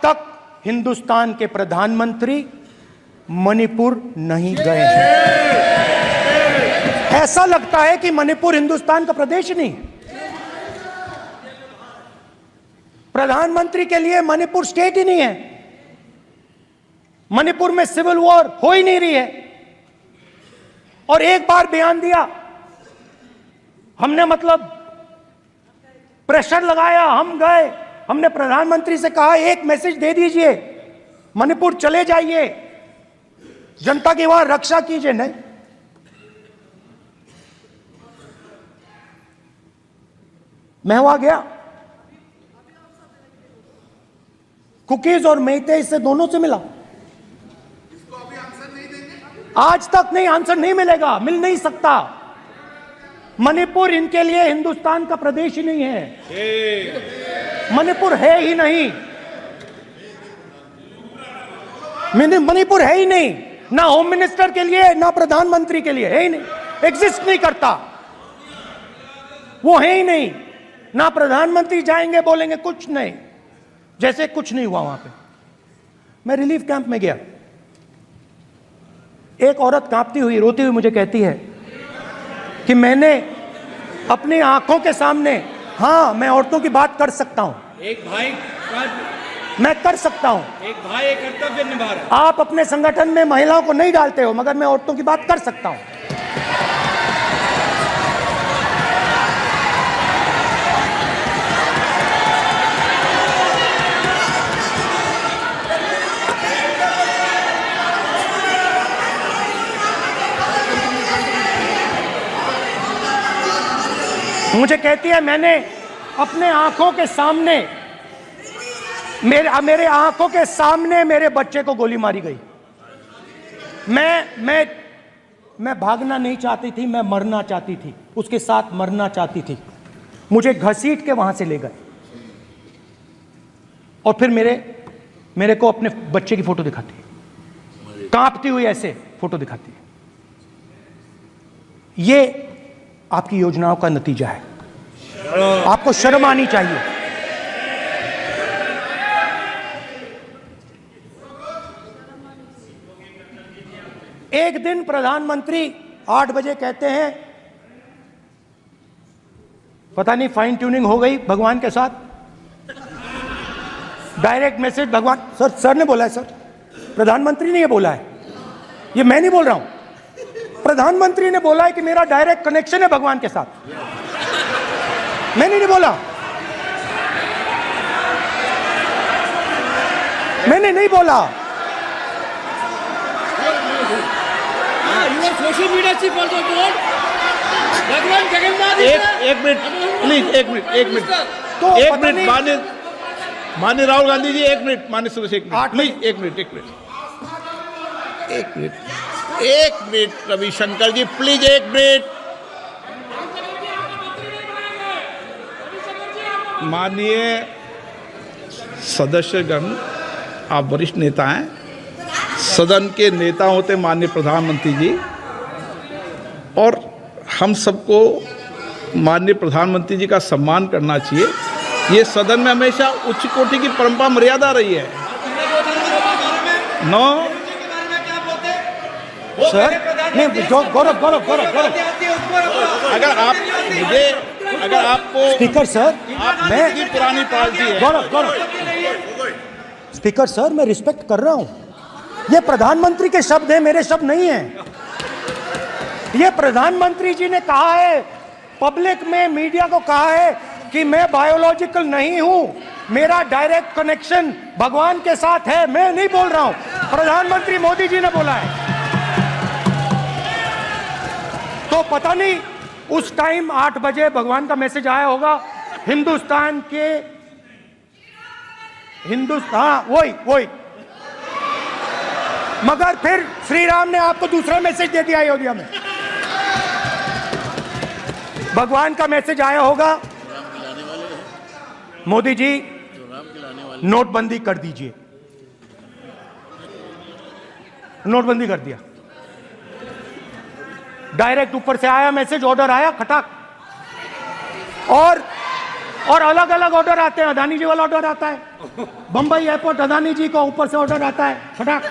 Speaker 1: तक हिंदुस्तान के प्रधानमंत्री मणिपुर नहीं गए हैं। ऐसा लगता है कि मणिपुर हिंदुस्तान का प्रदेश नहीं है। प्रधानमंत्री के लिए मणिपुर स्टेट ही नहीं है। मणिपुर में सिविल वॉर हो ही नहीं रही है। और एक बार बयान दिया हमने, मतलब प्रेशर लगाया, हम गए, हमने प्रधानमंत्री से कहा एक मैसेज दे दीजिए, मणिपुर चले जाइए, जनता की वहां रक्षा कीजिए। नहीं, मैं वहां गया, कुकीज और मेहते से दोनों से मिला। आज तक नहीं, आंसर नहीं मिलेगा, मिल नहीं सकता। मणिपुर इनके लिए हिंदुस्तान का प्रदेश ही नहीं है। मणिपुर है ही नहीं, मणिपुर है ही नहीं, ना होम मिनिस्टर के लिए ना प्रधानमंत्री के लिए, है ही नहीं, एग्जिस्ट नहीं करता, वो है ही नहीं। ना प्रधानमंत्री जाएंगे बोलेंगे कुछ नहीं, जैसे कुछ नहीं हुआ वहां पे। मैं रिलीफ कैंप में गया, एक औरत कांपती हुई, रोती हुई मुझे कहती है कि मैंने अपनी आंखों के सामने, हाँ मैं औरतों की बात कर सकता हूं,
Speaker 4: एक भाई
Speaker 1: मैं कर सकता हूं,
Speaker 4: एक भाई एक कर्तव्य निभा रहा है।
Speaker 1: आप अपने संगठन में महिलाओं को नहीं डालते हो, मगर मैं औरतों की बात कर सकता हूं। मुझे कहती है मैंने अपने आंखों के सामने, मेरे आंखों के सामने मेरे बच्चे को गोली मारी गई। मैं भागना नहीं चाहती थी, मैं मरना चाहती थी, उसके साथ मरना चाहती थी। मुझे घसीट के वहां से ले गए और फिर मेरे को अपने बच्चे की फोटो दिखाती है, कांपती हुई ऐसे फोटो दिखाती है। ये आपकी योजनाओं का नतीजा है। आपको शर्म आनी चाहिए। एक दिन प्रधानमंत्री 8 बजे कहते हैं, पता नहीं फाइन ट्यूनिंग हो गई भगवान के साथ, डायरेक्ट मैसेज भगवान, सर ने बोला है, सर प्रधानमंत्री ने ये बोला है, ये मैं नहीं बोल रहा हूं, प्रधानमंत्री ने बोला है कि मेरा डायरेक्ट कनेक्शन है भगवान के साथ, मैंने नहीं बोला, मैंने नहीं बोला।
Speaker 4: Social media chief also told भगवान जगन्नाथ।
Speaker 3: एक मिनट प्लीज, एक मिनट
Speaker 1: तो
Speaker 3: एक मिनट माननीय राहुल गांधी जी, एक मिनट, माननीय सदस्य एक मिनट प्लीज, एक मिनट रविशंकर जी प्लीज, एक मिनट। माननीय सदस्यगण, आप वरिष्ठ नेता हैं, सदन के नेता होते माननीय प्रधानमंत्री जी, और हम सबको माननीय प्रधानमंत्री जी का सम्मान करना चाहिए। ये सदन में हमेशा उच्च कोटि की परंपरा मर्यादा रही है। नो
Speaker 1: सर नहीं, गौरव
Speaker 3: अगर आपको
Speaker 1: स्पीकर सर,
Speaker 3: मैं पुरानी पार्टी है।
Speaker 1: गौरव स्पीकर सर, मैं रिस्पेक्ट कर रहा हूं, ये प्रधानमंत्री के शब्द हैं, मेरे शब्द नहीं हैं। ये प्रधानमंत्री जी ने कहा है, पब्लिक में, मीडिया को कहा है कि मैं बायोलॉजिकल नहीं हूं, मेरा डायरेक्ट कनेक्शन भगवान के साथ है। मैं नहीं बोल रहा हूं, प्रधानमंत्री मोदी जी ने बोला है। तो पता नहीं उस टाइम 8 बजे भगवान का मैसेज आया होगा, हिंदुस्तान वही मगर फिर श्री राम ने आपको दूसरा मैसेज दे दिया अयोध्या में। भगवान का मैसेज आया होगा, मोदी जी नोटबंदी कर दीजिए। नोटबंदी कर दिया, डायरेक्ट ऊपर से आया मैसेज, ऑर्डर आया खटाक। और अलग अलग ऑर्डर आते हैं। अदानी जी वाला ऑर्डर आता है, बंबई एयरपोर्ट अदानी जी को ऊपर से ऑर्डर आता है, खटाक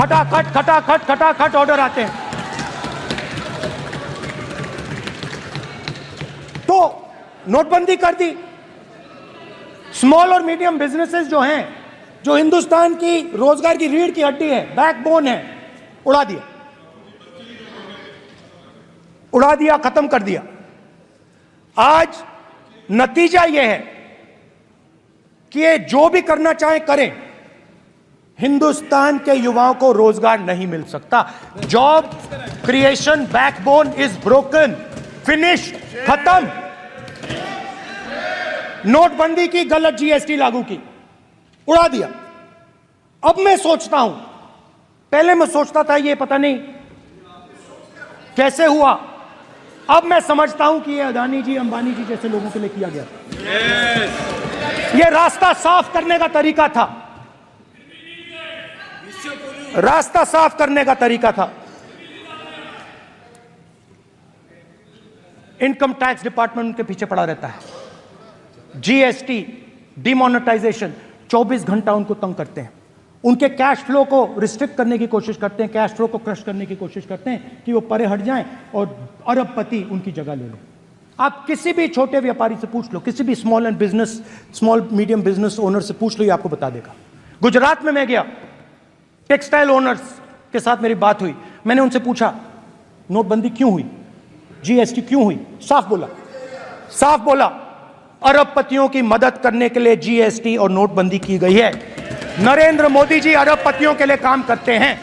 Speaker 1: खटाखट खटाखट खटाखट ऑर्डर आते हैं। तो नोटबंदी कर दी। स्मॉल और मीडियम बिजनेसेस जो हैं, जो हिंदुस्तान की रोजगार की रीढ़ की हड्डी है, बैकबोन है, उड़ा दिया, उड़ा दिया, खत्म कर दिया। आज नतीजा यह है कि ये जो भी करना चाहे करें, हिंदुस्तान के युवाओं को रोजगार नहीं मिल सकता। Job creation backbone is broken, finish, खत्म। नोटबंदी की, गलत जीएसटी लागू की, उड़ा दिया। अब मैं सोचता हूं, पहले मैं सोचता था ये पता नहीं कैसे हुआ, अब मैं समझता हूं कि ये अदानी जी, अंबानी जी जैसे लोगों के लिए किया गया। ये रास्ता साफ करने का तरीका था, रास्ता साफ करने का तरीका था। इनकम टैक्स डिपार्टमेंट उनके पीछे पड़ा रहता है। जीएसटी, डिमोनेटाइजेशन, 24 घंटा उनको तंग करते हैं। उनके कैश फ्लो को रिस्ट्रिक्ट करने की कोशिश करते हैं, कैश फ्लो को क्रश करने की कोशिश करते हैं कि वो परे हट जाएं और अरबपति उनकी जगह ले लें। आप किसी भी छोटे व्यापारी से पूछ लो, किसी भी स्मॉल मीडियम बिजनेस ओनर से पूछ लो, ये आपको बता देगा। गुजरात में मैं गया, टेक्सटाइल ओनर्स के साथ मेरी बात हुई। मैंने उनसे पूछा नोटबंदी क्यों हुई, जीएसटी क्यों हुई? साफ बोला अरबपतियों की मदद करने के लिए जीएसटी और नोटबंदी की गई है। नरेंद्र मोदी जी अरबपतियों के लिए काम करते हैं,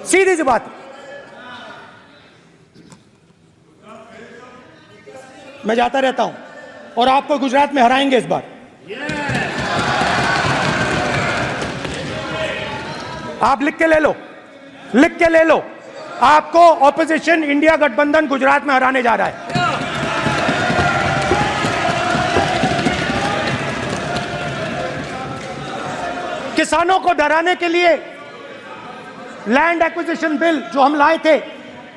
Speaker 1: सीधी सी बात। मैं जाता रहता हूं और आपको गुजरात में हराएंगे इस बार। आप लिख के ले लो, आपको ऑपोजिशन इंडिया गठबंधन गुजरात में हराने जा रहा है। किसानों को डराने के लिए लैंड एक्विजिशन बिल जो हम लाए थे,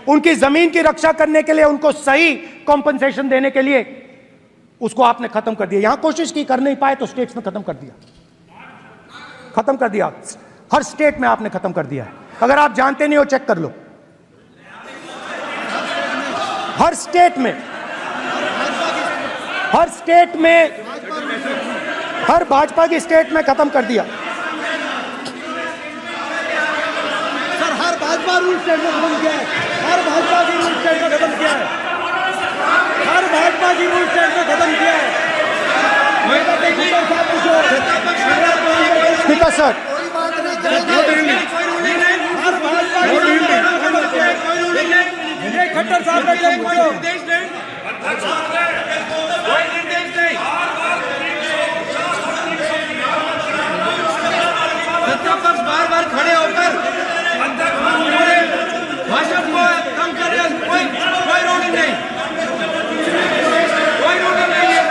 Speaker 1: उनकी जमीन की रक्षा करने के लिए, उनको सही कॉम्पनसेशन देने के लिए, उसको आपने खत्म कर दिया। यहां कोशिश की, कर नहीं पाए तो स्टेट्स में खत्म कर दिया। हर स्टेट में आपने खत्म कर दिया है। अगर आप जानते नहीं हो, चेक कर लो। हर स्टेट में, हर भाजपा की स्टेट में खत्म कर दिया।
Speaker 2: सर, हर भाजपा रूल स्टेट में खत्म किया है। हर भाजपा की रूल स्टेट में खत्म किया है। हर भाजपा की रूल स्टेट में खत्म किया है।
Speaker 1: स्पीकर सर,
Speaker 2: खट्टर साहब का निर्देश नहीं, सत्तापक्ष बार खड़े होकर भाषण को कम कर रहे हैं। कोई रूलिंग नहीं, कोई रूलिंग नहीं है।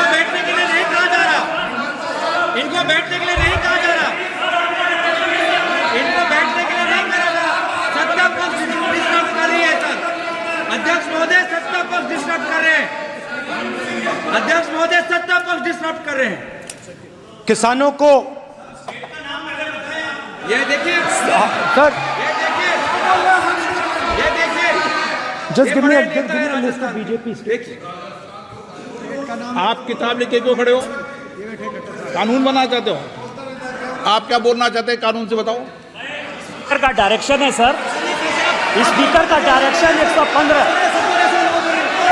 Speaker 2: बैठने के लिए नहीं कहा जा रहा, इनको बैठने के लिए नहीं कहा जा रहा। सत्ता पक्ष डिस्टर्ब कर रही है सर। अध्यक्ष महोदय सत्ता पक्ष डिस्टर्ब कर रहे हैं। अध्यक्ष महोदय सत्ता पक्ष डिस्टर्ब कर रहे हैं।
Speaker 1: किसानों को
Speaker 2: ये देखिए
Speaker 1: सर,
Speaker 2: ये देखिए
Speaker 1: just give me a list of BJP states.
Speaker 3: आप किताब लेके क्यों खड़े हो? कानून बनाना चाहते हो? आप क्या बोलना चाहते हैं, कानून से बताओ।
Speaker 9: स्पीकर का डायरेक्शन है सर, स्पीकर का डायरेक्शन 115,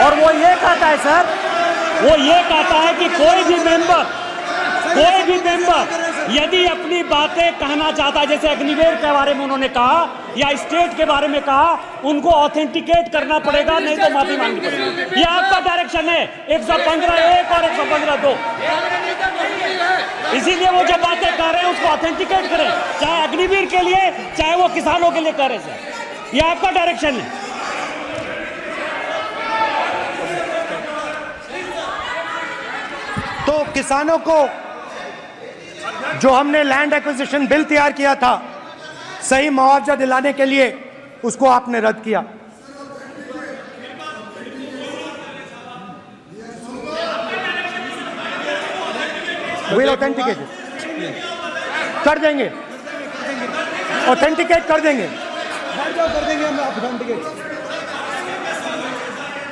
Speaker 9: और वो ये कहता है सर, वो ये कहता है कि कोई भी मेंबर यदि अपनी बातें कहना चाहता है, जैसे अग्निवीर के बारे में उन्होंने कहा या स्टेट के बारे में कहा, उनको ऑथेंटिकेट करना पड़ेगा, नहीं तो माफी मांगनी पड़ेगी। ये आपका डायरेक्शन है, 115(1) और 115(2). इसीलिए वो जो बातें कर रहे हैं उसको ऑथेंटिकेट करें, चाहे अग्निवीर के लिए चाहे वो किसानों के लिए कर रहे हैं। सर, ये आपका डायरेक्शन है।
Speaker 1: तो किसानों को जो हमने लैंड एक्विजिशन बिल तैयार किया था सही मुआवजा दिलाने के लिए, उसको आपने रद्द किया। विल ऑथेंटिकेट कर देंगे, ऑथेंटिकेट कर देंगे,
Speaker 7: कर देंगे हम ऑथेंटिकेट,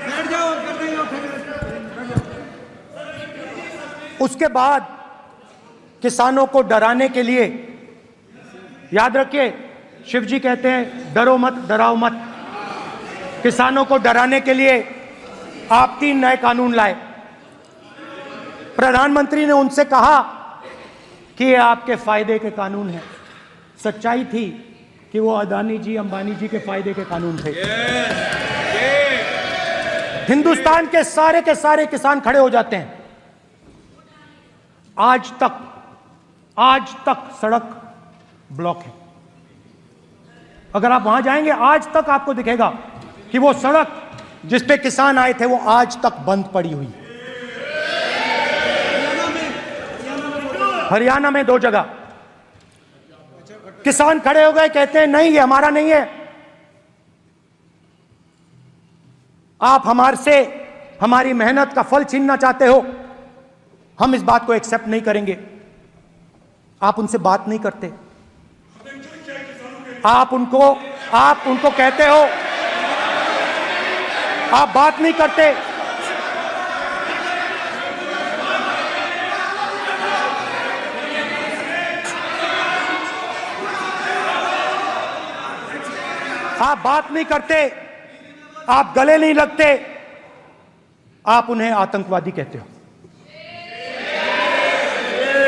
Speaker 7: बैठ जाओ कर देंगे।
Speaker 1: उसके बाद किसानों को डराने के लिए, याद रखिए शिव जी कहते हैं डरो मत डराओ मत, किसानों को डराने के लिए आप 3 नए कानून लाए। प्रधानमंत्री ने उनसे कहा कि ये आपके फायदे के कानून हैं। सच्चाई थी कि वो अदानी जी अंबानी जी के फायदे के कानून थे। हिंदुस्तान के सारे किसान खड़े हो जाते हैं। आज तक सड़क ब्लॉक है। अगर आप वहां जाएंगे आज तक आपको दिखेगा कि वो सड़क जिस पे किसान आए थे वो आज तक बंद पड़ी हुई। हरियाणा में 2 जगह किसान खड़े हो गए, कहते हैं नहीं ये हमारा नहीं है, आप हमारी मेहनत का फल छीनना चाहते हो, हम इस बात को एक्सेप्ट नहीं करेंगे। आप उनसे बात नहीं करते, आप उनको कहते हो, आप बात नहीं करते। आप बात नहीं करते, आप गले नहीं लगते, आप उन्हें आतंकवादी कहते हो।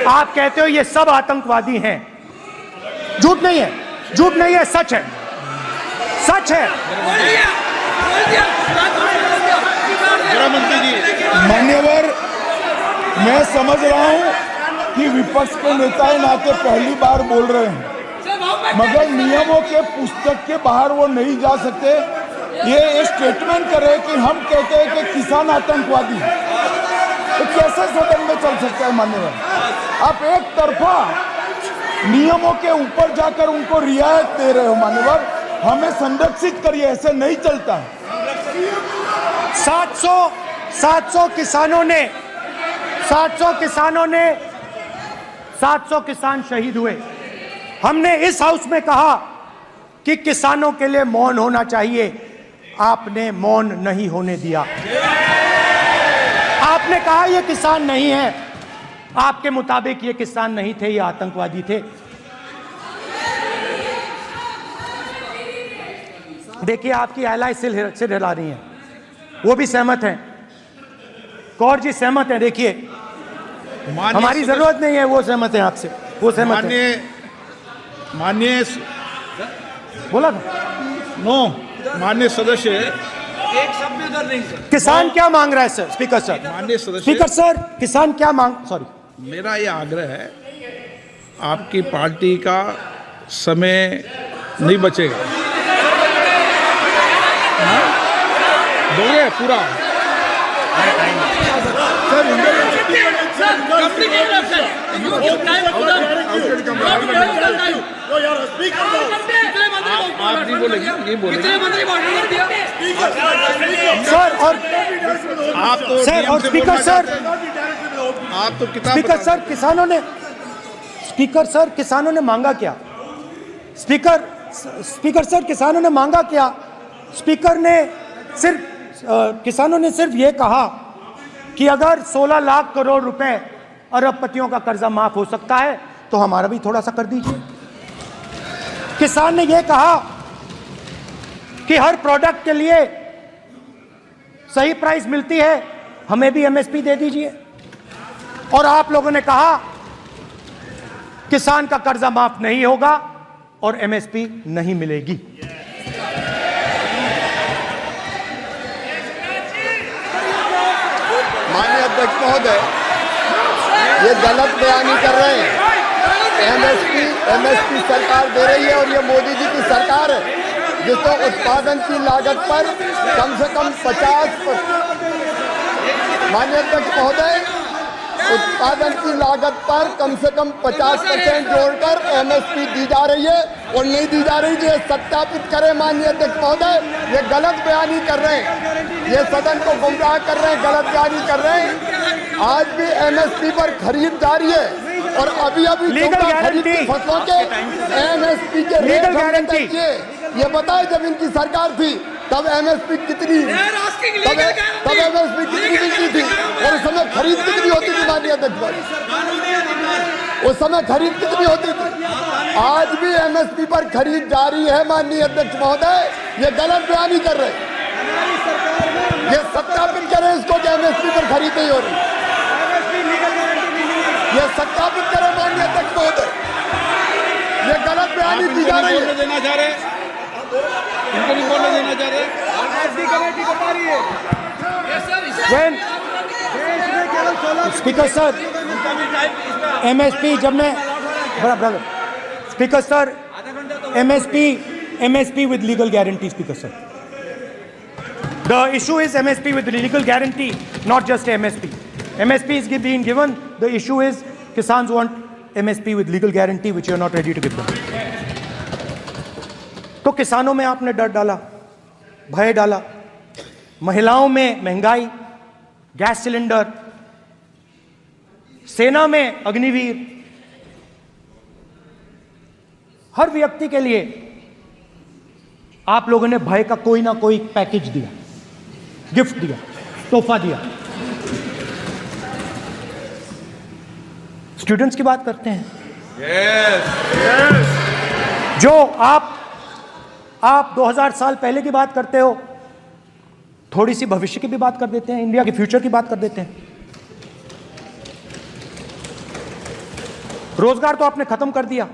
Speaker 1: आप कहते हो ये सब आतंकवादी हैं। झूठ नहीं है, झूठ नहीं है, सच है, सच है।
Speaker 7: मान्यवर, मैं समझ रहा हूं कि विपक्ष के नेता है नाते पहली बार बोल रहे हैं, मगर नियमों के पुस्तक के बाहर वो नहीं जा सकते। ये स्टेटमेंट करे कि हम कहते हैं कि किसान आतंकवादी, तो कैसे सदन में चल सकता है मान्यवर? आप एक तरफा नियमों के ऊपर जाकर उनको रियायत दे रहे हो मान्यवर, हमें संरक्षित करिए, ऐसे नहीं चलता है।
Speaker 1: 700 किसान शहीद हुए। हमने इस हाउस में कहा कि किसानों के लिए मौन होना चाहिए, आपने मौन नहीं होने दिया। आपने कहा ये किसान नहीं है, आपके मुताबिक ये किसान नहीं थे, ये आतंकवादी थे। देखिए आपकी एलाय सिर हिला रही हैं, वो भी सहमत हैं, कौर जी सहमत हैं। देखिए हमारी जरूरत नहीं है, वो सहमत हैं आपसे, वो सहमत हैं।
Speaker 3: माननीय
Speaker 1: बोला था
Speaker 3: माननीय सदस्य,
Speaker 2: एक शब्द में उधर नहीं सर।
Speaker 1: किसान क्या मांग रहा है सर? स्पीकर सर,
Speaker 3: माननीय सदस्य,
Speaker 1: स्पीकर सर, किसान क्या सॉरी,
Speaker 3: मेरा ये आग्रह है, आपकी पार्टी का समय नहीं बचेगा, दोगे पूरा? आप नहीं बोलेंगे, ये बोलेंगे
Speaker 1: सर। और
Speaker 3: आप तो
Speaker 1: सर और स्पीकर सर,
Speaker 3: आप तो किताब
Speaker 1: स्पीकर सर, किसानों ने मांगा क्या? स्पीकर सर, किसानों ने मांगा क्या? किसानों ने सिर्फ ये कहा कि अगर 16 लाख करोड़ रुपए अरबपतियों का कर्जा माफ हो सकता है तो हमारा भी थोड़ा सा कर दीजिए। किसान ने यह कहा कि हर प्रोडक्ट के लिए सही प्राइस मिलती है, हमें भी एमएसपी दे दीजिए। और आप लोगों ने कहा किसान का कर्जा माफ नहीं होगा और एमएसपी नहीं मिलेगी।
Speaker 7: माननीय अध्यक्ष महोदय, ये गलत बयानी कर रहे हैं। एमएसपी सरकार दे रही है और ये मोदी जी की सरकार है जिसको उत्पादन की लागत पर कम से कम 50%। माननीय अध्यक्ष महोदय, उत्पादन की लागत पर कम से कम 50% जोड़कर एमएसपी दी जा रही है और नहीं दी जा रही। ये सत्यापित करें माननीय अध्यक्ष महोदय, ये गलत बयानी कर रहे हैं, ये सदन को गुमराह कर रहे हैं, गलत बयानी कर रहे हैं। आज भी एमएसपी पर खरीद जारी है और अभी खरीद की फसलों के एमएसपी के रेट हमने तय किए। ये बताए जब इनकी सरकार थी तब एमएसपी कितनी मिलती थी और उस समय खरीद कितनी होती थी माननीय अध्यक्ष? उस समय खरीद कितनी होती थी? आज भी एमएसपी पर खरीद जारी है माननीय अध्यक्ष महोदय, ये गलत बयानी कर रहे हैं। ये सत्यापित करें इसको कि एमएसपी पर खरीद नहीं हो रही, ये सत्यापित करें माननीय अध्यक्ष महोदय, ये गलत बयानी की जा रही है।
Speaker 3: देना चाह रहे इनको नहीं बोलने देना चाह रहे।
Speaker 1: स्पीकर सर, एमएसपी जब मैं speaker sir, MSP with legal guarantee. Speaker sir, the issue is MSP with legal guarantee, not just MSP. MSP is being given. The issue is Kisans want MSP with legal guarantee, which you are not ready to give them. तो किसानों में आपने डर डाला, भय डाला, महिलाओं में महंगाई, गैस सिलेंडर, सेना में अग्निवीर, हर व्यक्ति के लिए आप लोगों ने भय का कोई ना कोई पैकेज दिया, गिफ्ट दिया, तोहफा दिया. स्टूडेंट्स की बात करते हैं. जो आप 2000 साल पहले की बात करते हो, थोड़ी सी भविष्य की भी बात कर देते हैं, इंडिया के फ्यूचर की बात कर देते हैं. रोजगार तो आपने खत्म कर दिया,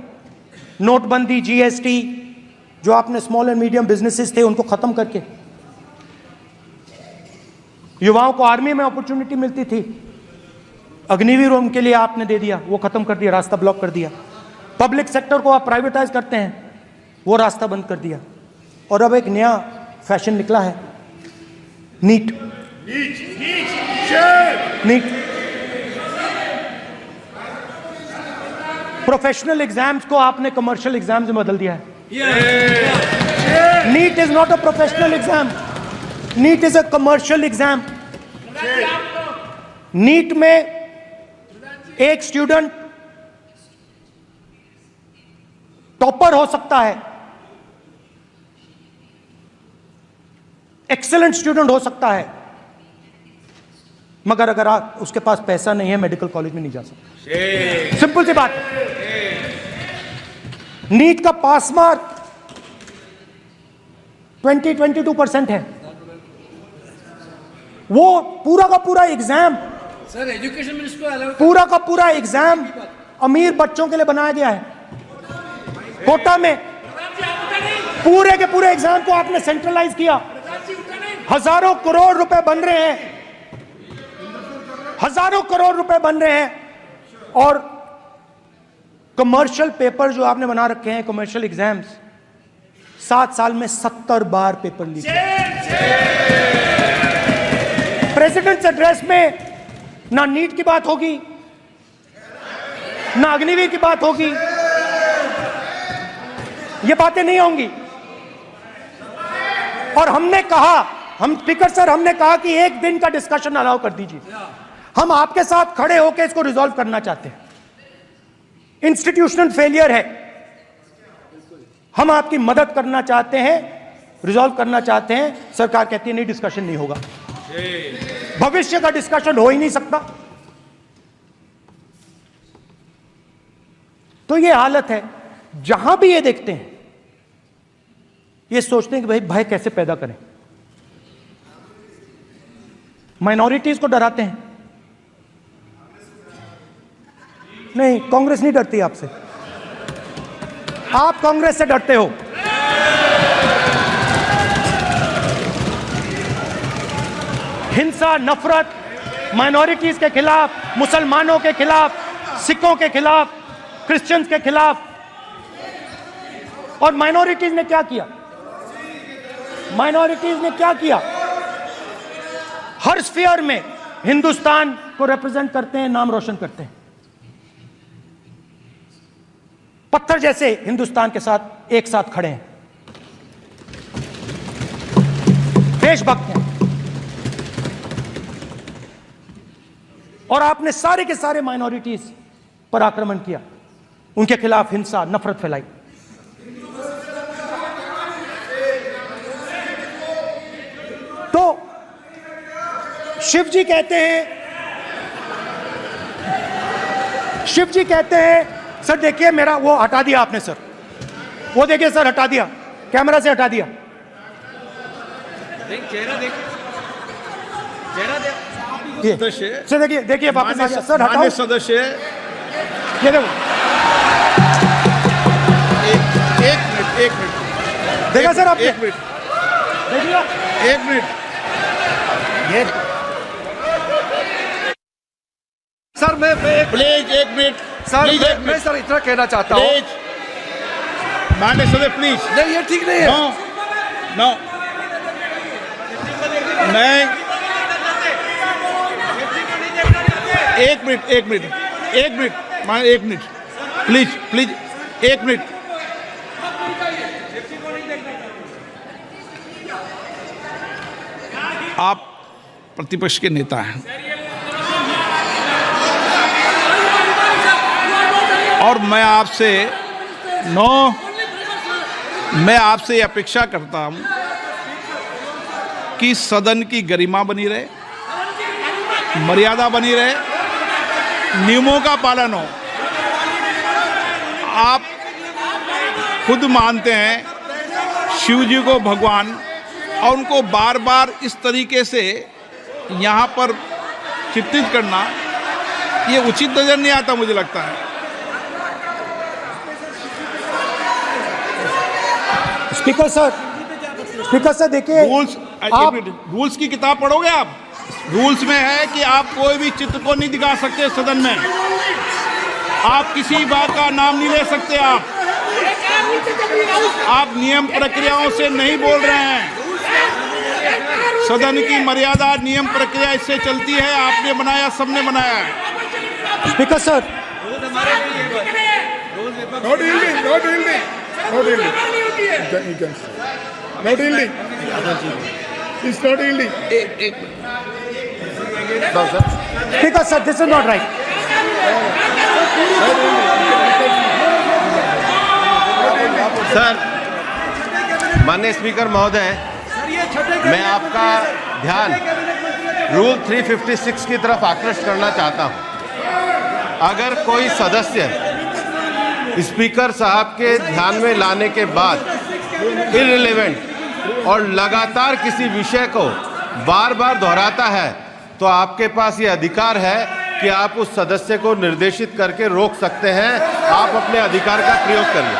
Speaker 1: नोटबंदी, जीएसटी, जो आपने स्मॉल एंड मीडियम बिजनेसेस थे उनको खत्म करके, युवाओं को आर्मी में अपॉर्चुनिटी मिलती थी, अग्निवीर उनके लिए आपने दे दिया, वो खत्म कर दिया, रास्ता ब्लॉक कर दिया. पब्लिक सेक्टर को आप प्राइवेटाइज करते हैं, वो रास्ता बंद कर दिया. और अब एक नया फैशन निकला है, नीट. प्रोफेशनल एग्जाम्स को आपने कमर्शियल एग्जाम्स में बदल दिया है. NEET is not a professional exam, NEET is a commercial exam. NEET में एक स्टूडेंट टॉपर हो सकता है, एक्सीलेंट स्टूडेंट हो सकता है, मगर अगर आप उसके पास पैसा नहीं है, मेडिकल कॉलेज में नहीं जा सकता. सिंपल सी बात है. नीट का पास मार्क 22% है. वो पूरा का पूरा एग्जाम,
Speaker 2: सर एजुकेशन मिनिस्टर
Speaker 1: पूरा का पूरा एग्जाम अमीर बच्चों के लिए बनाया गया है. कोटा में पूरे के पूरे एग्जाम को आपने सेंट्रलाइज किया. हजारों करोड़ रुपए बन रहे हैं, हजारों करोड़ रुपए बन रहे हैं. और कमर्शियल पेपर जो आपने बना रखे हैं, कमर्शियल एग्जाम्स, 7 साल में 70 बार पेपर लीक. प्रेसिडेंट्स एड्रेस में ना नीट की बात होगी, ना अग्निवीर की बात होगी, ये बातें नहीं होंगी. और हमने कहा, हम स्पीकर सर, हमने कहा कि एक दिन का डिस्कशन अलाउ कर दीजिए. हम आपके साथ खड़े होकर इसको रिजॉल्व करना चाहते हैं. इंस्टीट्यूशनल फेलियर है, हम आपकी मदद करना चाहते हैं, रिजॉल्व करना चाहते हैं. सरकार कहती है नहीं, डिस्कशन नहीं होगा, भविष्य का डिस्कशन हो ही नहीं सकता. तो ये हालत है. जहां भी ये देखते हैं, ये सोचते हैं कि भाई भय कैसे पैदा करें, माइनॉरिटीज को डराते हैं. नहीं, कांग्रेस नहीं डरती आपसे. आप कांग्रेस से डरते हो। हिंसा, नफरत, माइनॉरिटीज के खिलाफ, मुसलमानों के खिलाफ, सिखों के खिलाफ, क्रिश्चियंस के खिलाफ। और माइनॉरिटीज ने क्या किया? माइनॉरिटीज ने क्या किया? हर स्फीयर में हिंदुस्तान को रिप्रेजेंट करते हैं, नाम रोशन करते हैं। पत्थर जैसे हिंदुस्तान के साथ एक साथ खड़े हैं, देशभक्त हैं। और आपने सारे के सारे माइनॉरिटीज पर आक्रमण किया, उनके खिलाफ हिंसा, नफरत फैलाई। तो शिव जी कहते हैं, सर देखिए मेरा वो हटा दिया आपने सर, वो देखिए सर हटा दिया, कैमरा से हटा दिया।
Speaker 3: सदस्य
Speaker 1: सर देखिए वापस आ गया सर, हटाओ।
Speaker 3: माननीय सदस्य,
Speaker 1: ये देखो,
Speaker 3: एक मिनट
Speaker 1: देखा सर आपने?
Speaker 3: एक मिनट
Speaker 1: देखिए,
Speaker 3: एक मिनट
Speaker 1: ये
Speaker 7: सर मैं
Speaker 3: प्लीज एक मिनट
Speaker 7: सर
Speaker 3: प्लीज एक
Speaker 7: मैं
Speaker 3: मिनट
Speaker 7: सर इतना कहना चाहता हूँ।
Speaker 3: प्लीज माननीय सदस्य प्लीज।
Speaker 7: नहीं ये ठीक नहीं है।
Speaker 3: नो नो नहीं, एक मिनट मान एक मिनट प्लीज एक मिनट। आप प्रतिपक्ष के नेता हैं और मैं आपसे अपेक्षा करता हूं कि सदन की गरिमा बनी रहे, मर्यादा बनी रहे, नियमों का पालन हो। आप खुद मानते हैं शिव जी को भगवान, और उनको बार बार इस तरीके से यहाँ पर चित्रित करना ये उचित नजर नहीं आता, मुझे लगता है।
Speaker 1: स्पीकर सर देखिए,
Speaker 3: रूल्स की किताब पढ़ोगे आप? रूल्स में है कि आप कोई भी चित्र को नहीं दिखा सकते सदन में, आप किसी बात का नाम नहीं ले सकते, आप नियम प्रक्रियाओं से नहीं बोल रहे हैं। सदन की मर्यादा, नियम प्रक्रिया इससे चलती है, आपने बनाया, सबने बनाया है।
Speaker 1: Speaker sir, speaker sir, this is not right.
Speaker 6: Sir, माननीय स्पीकर महोदय, मैं आपका ध्यान रूल 356 की तरफ आकृष्ट करना चाहता हूं। अगर कोई सदस्य स्पीकर साहब के ध्यान में लाने के बाद इररिलेवेंट और लगातार किसी विषय को बार बार दोहराता है, तो आपके पास ये अधिकार है कि आप उस सदस्य को निर्देशित करके रोक सकते हैं। आप अपने अधिकार का प्रयोग करिए।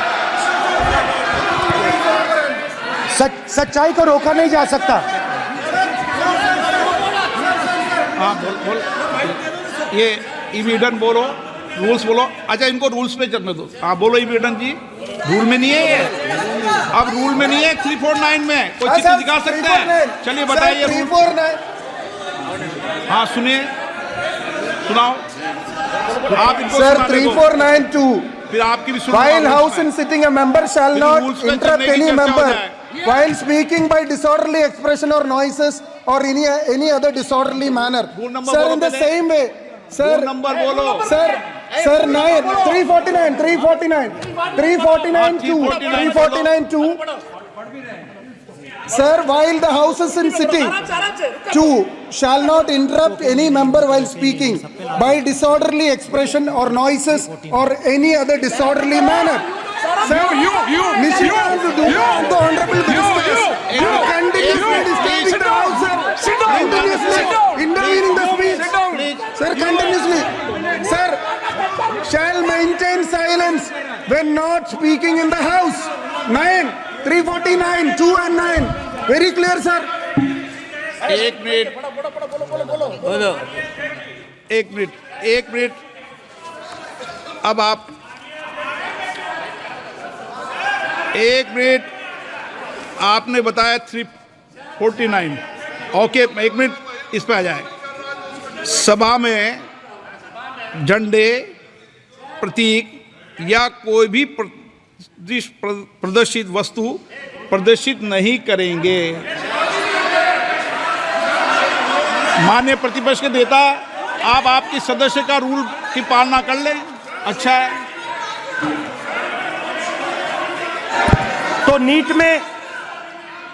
Speaker 1: सच्चाई को रोका नहीं जा सकता।
Speaker 3: हाँ बोल ये इविडेंट बोलो, रूल्स बोलो। अच्छा, इनको रूल्स पे चलने दो। हाँ बोलो इविडेंट जी, रूल में नहीं है ये, अब रूल में नहीं है। 349 में कोई चित्र दिखा सकते हैं? चलिए बताइए रूल।
Speaker 7: 349
Speaker 3: हाँ सुनिए, सुनाओ आप इनको।
Speaker 7: सर 349(2)
Speaker 3: फिर आपकी भी सुनो।
Speaker 7: While house in sitting, a member shall not
Speaker 3: rules पे
Speaker 7: interrupt
Speaker 3: चलने की
Speaker 7: any
Speaker 3: चर्चा हो
Speaker 7: member
Speaker 3: जाए।
Speaker 7: while speaking by disorderly expression or noises or any other disorderly manner.
Speaker 3: Rule number
Speaker 7: Sir,
Speaker 3: बोलो
Speaker 7: in the
Speaker 3: पहले।
Speaker 7: same way, sir.
Speaker 3: Rule number बोलो।
Speaker 7: Sir, 349(2). Sir, while the house is in sitting, 2 shall not interrupt any member while speaking by disorderly expression or noises or any other disorderly manner. Sir, Nishikant Dubey, the honorable ministers, you continuously disturbing the house, sir. Continuously intervening the speech. Sir, continuously. Sir, shall maintain silence when not speaking in the house. 9, 349, 2 and 9. Very clear, sir.
Speaker 3: एक minute. अब आप एक minute, आपने बताया 349। Okay, एक minute इस पे आ जाए। सभा में झंडे, प्रतीक या कोई भी प्रदर्शित वस्तु प्रदर्शित नहीं करेंगे। माननीय प्रतिपक्ष के नेता, आप आपकी सदस्य का रूल की पालना कर लें, अच्छा है।
Speaker 1: तो नीट में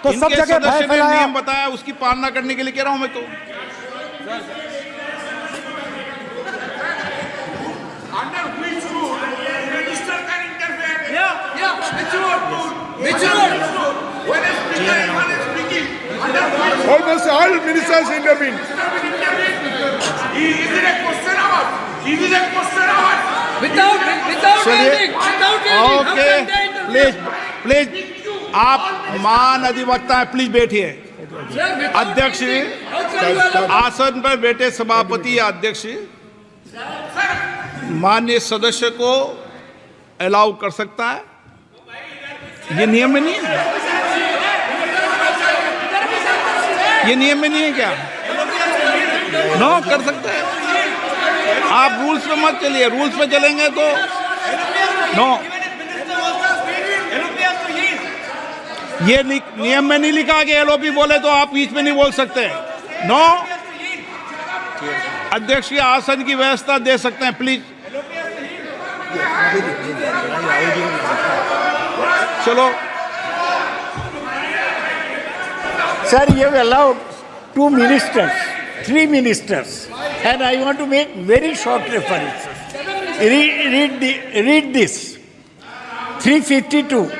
Speaker 1: तो सब
Speaker 3: इनके
Speaker 1: जगह भय
Speaker 3: सदस्य ने
Speaker 1: फैलाया।
Speaker 3: नियम बताया, उसकी पालना करने के लिए कह रहा हूं मैं तो।
Speaker 4: Under which rule minister can interfere?
Speaker 2: Which rule? Which rule?
Speaker 4: When a speaker is speaking, under which
Speaker 7: Almost all ministers intervene.
Speaker 4: is it a question hour? Is it a question hour?
Speaker 2: Without ending.
Speaker 3: Okay, please आप मान अधिवक्ता हैं, please बैठिए। अध्यक्ष, आसन पर बैठे सभापति या अध्यक्ष माननीय सदस्य को अलाउ कर सकता है, ये नियम में नहीं है। ये नियम में नहीं है क्या? नो, कर सकते हैं। आप रूल्स पे मत चलिए, रूल्स पे चलेंगे तो नो। ये नियम में नहीं लिखा कि एलओपी बोले तो आप बीच में नहीं बोल सकते। नो, अध्यक्ष के आसन की व्यवस्था दे सकते हैं, प्लीज। चलो
Speaker 10: Sir, you have allowed 2 ministers, 3 ministers, and I want to make very short references. Read this. 352.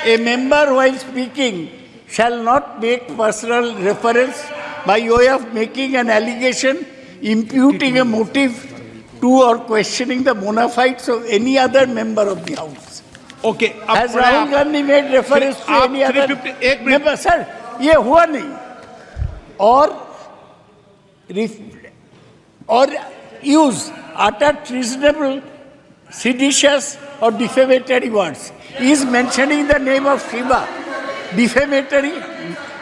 Speaker 10: A member while speaking shall not make personal reference by way of making an allegation, imputing a motive to or questioning the bona fides of any other member of the House.
Speaker 3: Okay,
Speaker 10: Has Rahul Gandhi made reference to
Speaker 3: आप
Speaker 10: any other
Speaker 3: 351
Speaker 10: member? Sir, ये हुआ नहीं। और use utter treasonable, seditious or defamatory words. He is mentioning the name of Shiva. Defamatory.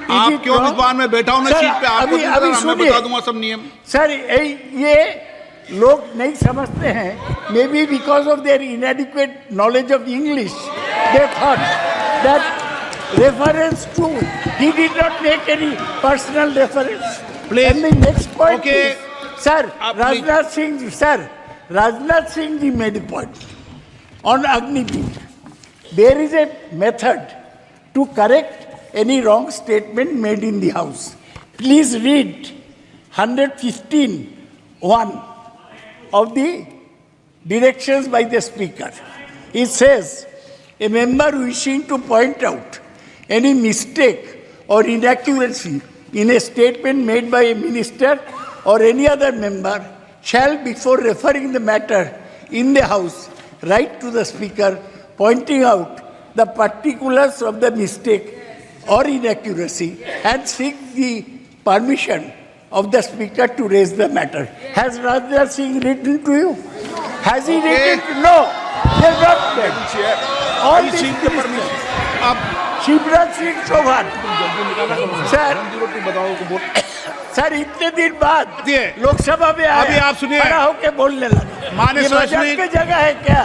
Speaker 3: आप क्यों इस बार में बैठा हूं ना सीट पे? आपको मैं बता दूंगा सब नियम।
Speaker 10: सर, ये लोग नहीं समझते हैं। May be because of their इनएडिक्वेट knowledge of English, they thought that reference to, he did not make any personal reference.
Speaker 3: Please.
Speaker 10: And the next point
Speaker 3: Okay.
Speaker 10: is, sir, Rajnath Singh ji made a point on Agniveer. There is a method to correct any wrong statement made in the House. Please read 115(1) of the directions by the Speaker. It says, a member wishing to point out any mistake or inaccuracy in a statement made by a minister or any other member shall, before referring the matter in the House, write to the Speaker pointing out the particulars of the mistake or inaccuracy and seek the permission of the Speaker to raise the matter. Has Rajnath Singh written to you? Has he written? No, he has not written. All these ministers. Shivraj Singh Chouhan sir इतने दिन बाद लोकसभा में
Speaker 3: अभी आप सुनिए,
Speaker 10: खड़ा होकर बोलने लगे।
Speaker 3: माननीय
Speaker 10: मजाक की जगह है क्या?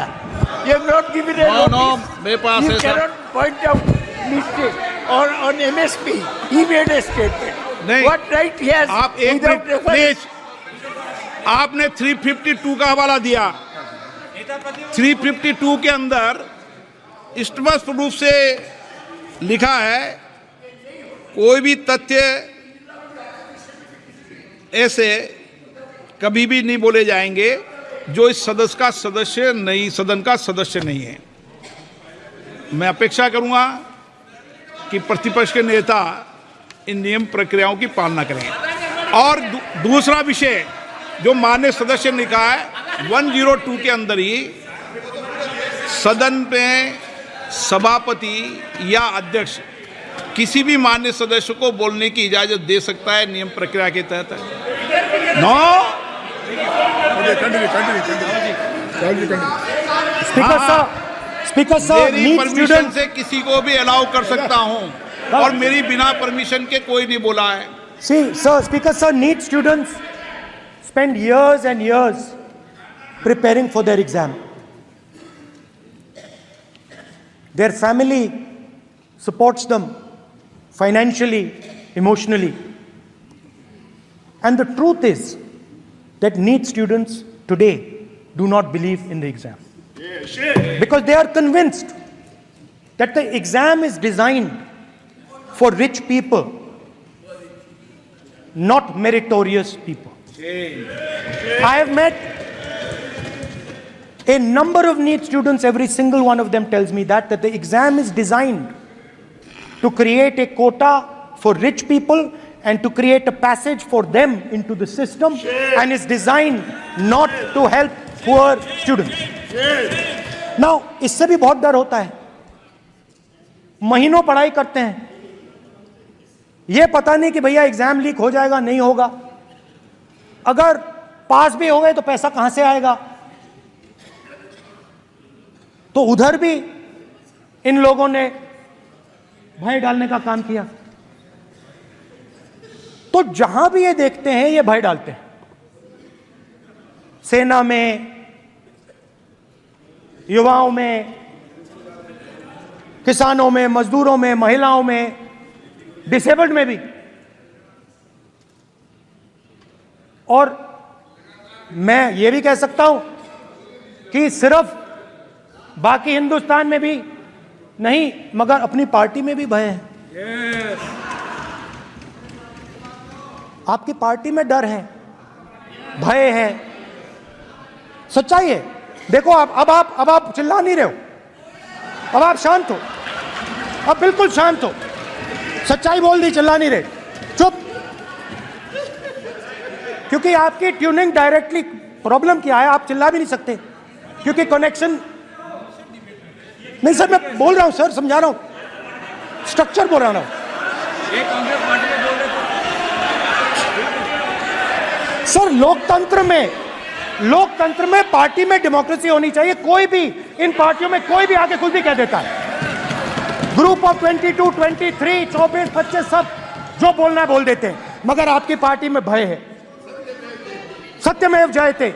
Speaker 10: You have not given a notice.
Speaker 3: मेरे पास
Speaker 10: You
Speaker 3: है sir.
Speaker 10: cannot point out mistake on MSP. He made a statement.
Speaker 3: नहीं,
Speaker 10: What right he has?
Speaker 3: आप एक
Speaker 10: without
Speaker 3: मिनट
Speaker 10: reference?
Speaker 3: प्लीज। आपने 352 का हवाला दिया। 352 के अंदर स्पष्ट रूप से लिखा है, कोई भी तथ्य ऐसे कभी भी नहीं बोले जाएंगे जो इस सदन का सदस्य नहीं है। मैं अपेक्षा करूंगा कि प्रतिपक्ष के नेता इन नियम प्रक्रियाओं की पालना करें। और दूसरा विषय जो माननीय सदस्य ने कहा है 102 के अंदर ही सदन में सभापति या अध्यक्ष किसी भी मान्य सदस्य को बोलने की इजाजत दे सकता है, नियम प्रक्रिया के तहत है। नो
Speaker 1: स्पीकर सर
Speaker 3: मेरी परमिशन से किसी को भी अलाउ कर सकता हूं और मेरी बिना परमिशन के कोई नहीं बोला है।
Speaker 1: See, sir, Speaker sir, NEET students spend years and years preparing for their exam. Their family supports them financially, emotionally. And the truth is that NEET students today do not believe in the exam. Because they are convinced that the exam is designed for rich people, not meritorious people. I have met a number of NEET students, every single one of them tells me that the exam is designed to create a quota for rich people and to create a passage for them into the system, and is designed not to help poor students. Now, इससे भी बहुत डर होता है। महीनों पढ़ाई करते हैं, ये पता नहीं कि भैया एग्जाम लीक हो जाएगा, नहीं होगा, अगर पास भी हो गए तो पैसा कहां से आएगा। तो उधर भी इन लोगों ने भय डालने का काम किया। तो जहां भी ये देखते हैं ये भय डालते हैं, सेना में, युवाओं में, किसानों में, मजदूरों में, महिलाओं में, डिसेबल्ड में भी। और मैं ये भी कह सकता हूं कि सिर्फ बाकी हिंदुस्तान में भी नहीं, मगर अपनी पार्टी में भी भय है। आपकी पार्टी में डर है, भय है, सच्चाई है। देखो अब आप चिल्ला नहीं रहे हो, अब आप शांत हो, अब बिल्कुल शांत हो, सच्चाई बोल दी, चिल्ला नहीं रहे, चुप। क्योंकि आपकी ट्यूनिंग डायरेक्टली, प्रॉब्लम क्या है, आप चिल्ला भी नहीं सकते क्योंकि कनेक्शन नहीं। सर मैं बोल रहा हूं, सर समझा रहा हूं, स्ट्रक्चर बोल रहा हूं। सर लोकतंत्र में पार्टी में डेमोक्रेसी होनी चाहिए। कोई भी इन पार्टियों में कोई भी आके कुछ भी कह देता है। ग्रुप ऑफ 22, 23, 24, 25 सब जो बोलना है बोल देते हैं, मगर आपकी पार्टी में भय है। सत्यमेव जयते,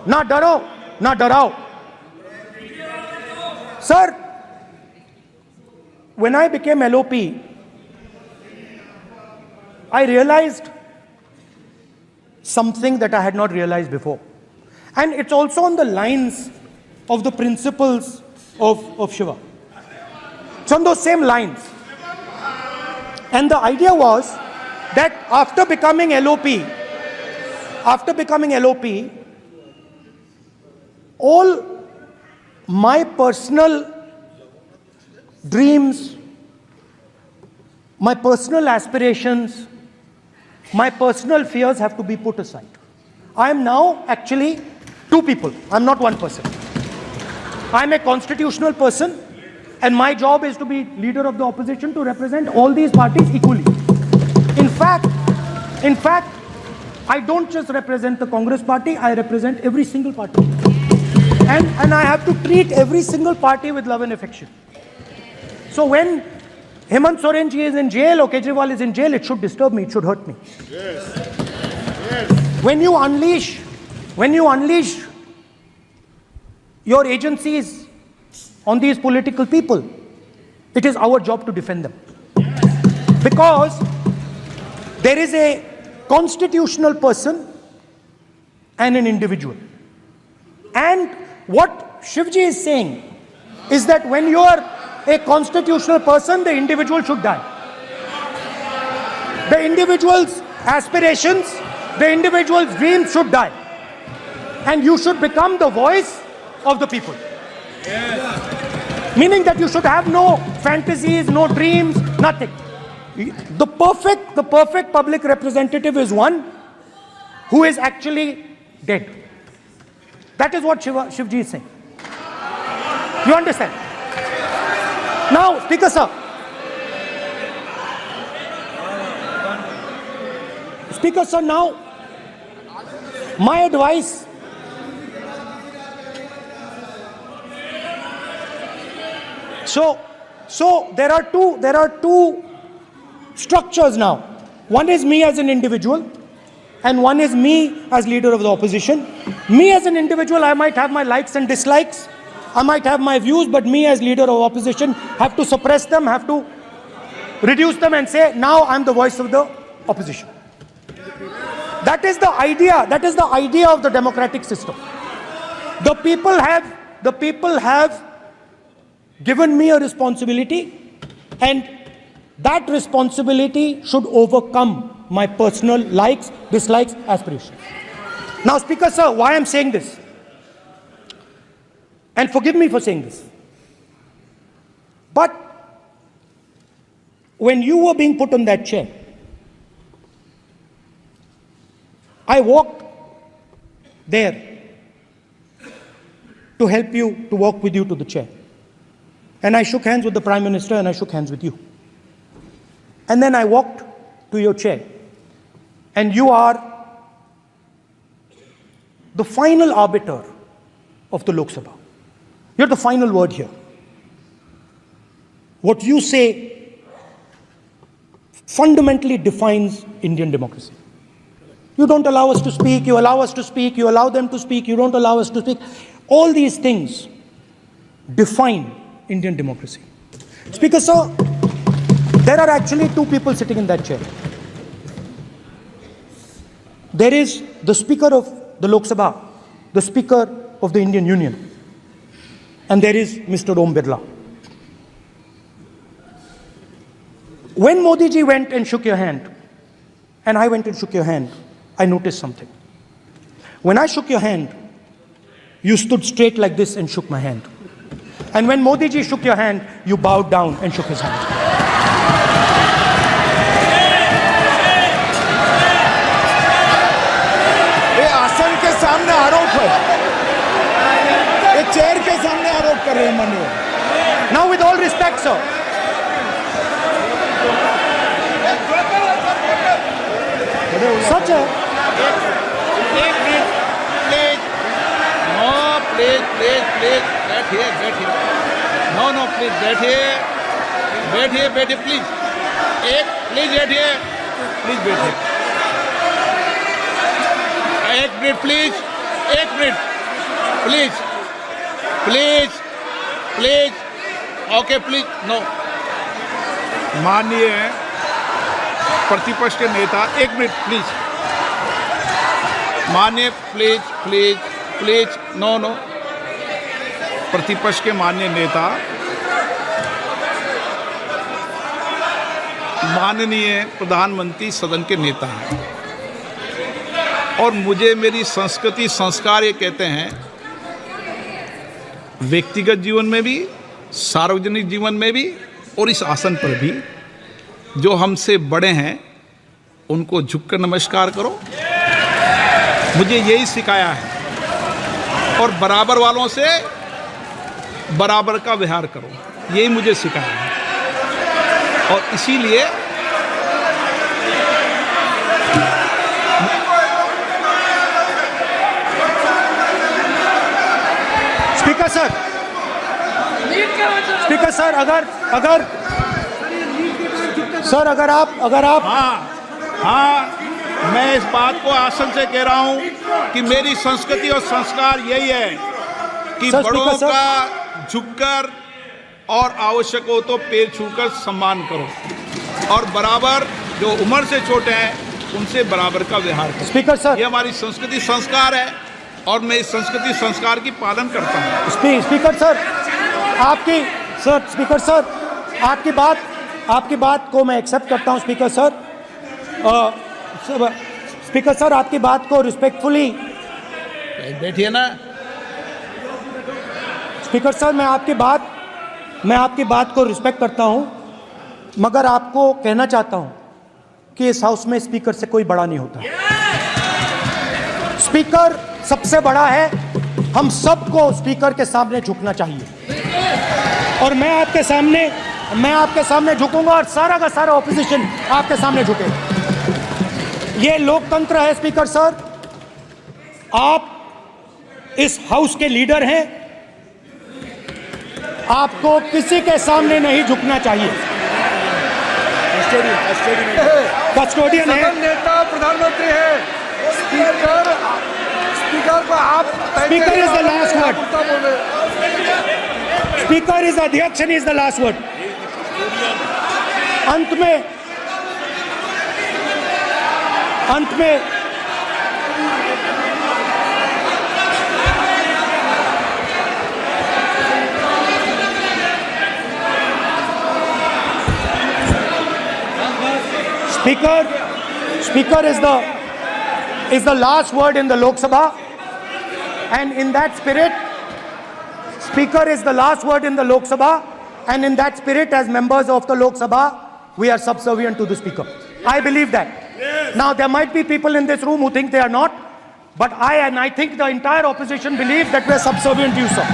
Speaker 1: ना डरो ना डराओ। Sir, when I became LOP, I realized something that I had not realized before. And it's also on the lines of the principles of Shiva. It's on those same lines. And the idea was that after becoming LOP, all my personal dreams, my personal aspirations, my personal fears have to be put aside. I am now actually two people. I'm not one person. I'm a constitutional person, and my job is to be leader of the opposition, to represent all these parties equally. In fact, I don't just represent the Congress party, I represent every single party. And I have to treat every single party with love and affection. So when Hemant Soren ji is in jail or Kejriwal is in jail, it should disturb me, it should hurt me. When you unleash your agencies on these political people, it is our job to defend them. Because there is a constitutional person and an individual. And what Shivji is saying is that when you are a constitutional person, the individual should die. The individual's aspirations, the individual's dreams should die. And you should become the voice of the people. Meaning that you should have no fantasies, no dreams, nothing. The perfect public representative is one who is actually dead. That is what Shivji is saying. You understand? Now, Speaker sir. Speaker sir, now, my advice. So there are two structures now. One is me as an individual, and one is me as leader of the opposition. Me as an individual, I might have my likes and dislikes. I might have my views, but me as leader of opposition have to suppress them, have to reduce them and say, now I'm the voice of the opposition. That is the idea. That is the idea of the democratic system. The people have given me a responsibility, and that responsibility should overcome my personal likes, dislikes, aspirations. Now, Speaker sir, why I'm saying this? And forgive me for saying this. But when you were being put on that chair, I walked there to help you, to walk with you to the chair. And I shook hands with the Prime Minister and I shook hands with you. And then I walked to your chair. And you are the final arbiter of the Lok Sabha. You're the final word here. What you say fundamentally defines Indian democracy. You don't allow us to speak, you allow us to speak, you allow them to speak, you don't allow us to speak. All these things define Indian democracy. Speaker sir, there are actually two people sitting in that chair. There is the Speaker of the Lok Sabha, the Speaker of the Indian Union, and there is Mr. Om Birla. When Modi ji went and shook your hand, and I went and shook your hand, I noticed something. When I shook your hand, you stood straight like this and shook my hand. And when Modi ji shook your hand, you bowed down and shook his hand.
Speaker 7: ये आसन के सामने आरोप है, ये chair के सामने आरोप कर रहे हैं माननीय।
Speaker 1: Now, with all respect, sir. Such a.
Speaker 3: एक मिनट, प्लीज। नो, प्लीज, बैठिए। नो, प्लीज, बैठिए, प्लीज। प्लीज बैठिए। एक minute, please. Okay, please, no. माननीय प्रतिपक्ष के नेता, एक मिनट प्लीज। माननीय प्लीज, नो। प्रतिपक्ष के माननीय नेता, माननीय प्रधानमंत्री सदन के नेता हैं, और मुझे मेरी संस्कृति संस्कार ये कहते हैं, व्यक्तिगत जीवन में भी, सार्वजनिक जीवन में भी, और इस आसन पर भी, जो हमसे बड़े हैं उनको झुककर नमस्कार करो। मुझे यही सिखाया है, और बराबर वालों से बराबर का व्यवहार करो, यही मुझे सिखाया है। और इसीलिए
Speaker 1: स्पीकर सर, अगर आप
Speaker 3: हाँ, मैं इस बात को आसन से कह रहा हूं कि मेरी संस्कृति और संस्कार यही है कि बड़ों का झुककर और आवश्यक हो तो पैर छूकर सम्मान करो, और बराबर जो उम्र से छोटे हैं उनसे बराबर का व्यवहार करो।
Speaker 1: स्पीकर सर,
Speaker 3: ये हमारी संस्कृति संस्कार है, और मैं इस संस्कृति संस्कार की पालन करता हूँ।
Speaker 1: स्पीकर सर, आपकी बात को मैं एक्सेप्ट करता हूं। स्पीकर सर, आपकी बात को रिस्पेक्टफुली।
Speaker 3: बैठिए ना।
Speaker 1: स्पीकर सर, मैं आपकी बात को रिस्पेक्ट करता हूं, मगर आपको कहना चाहता हूं कि इस हाउस में स्पीकर से कोई बड़ा नहीं होता। स्पीकर सबसे बड़ा है, हम सबको स्पीकर के सामने झुकना चाहिए। और मैं आपके सामने झुकूंगा और सारा का सारा ऑपोजिशन आपके सामने झुकेगा। ये लोकतंत्र है स्पीकर सर। आप इस हाउस के लीडर हैं, आपको किसी के सामने नहीं झुकना चाहिए। कस्टोडियन है,
Speaker 2: नेता प्रधानमंत्री है, स्पीकर को आप
Speaker 1: speaker is the last word, speaker is अध्यक्ष and is the last word. अंत में Speaker is the last word in the Lok Sabha, and in that spirit, Speaker is the last word in the Lok Sabha, and in that spirit, as members of the Lok Sabha, we are subservient to the Speaker. I believe that. Yes. Now, there might be people in this room who think they are not, but I think the entire opposition believes that we are subservient to you, sir.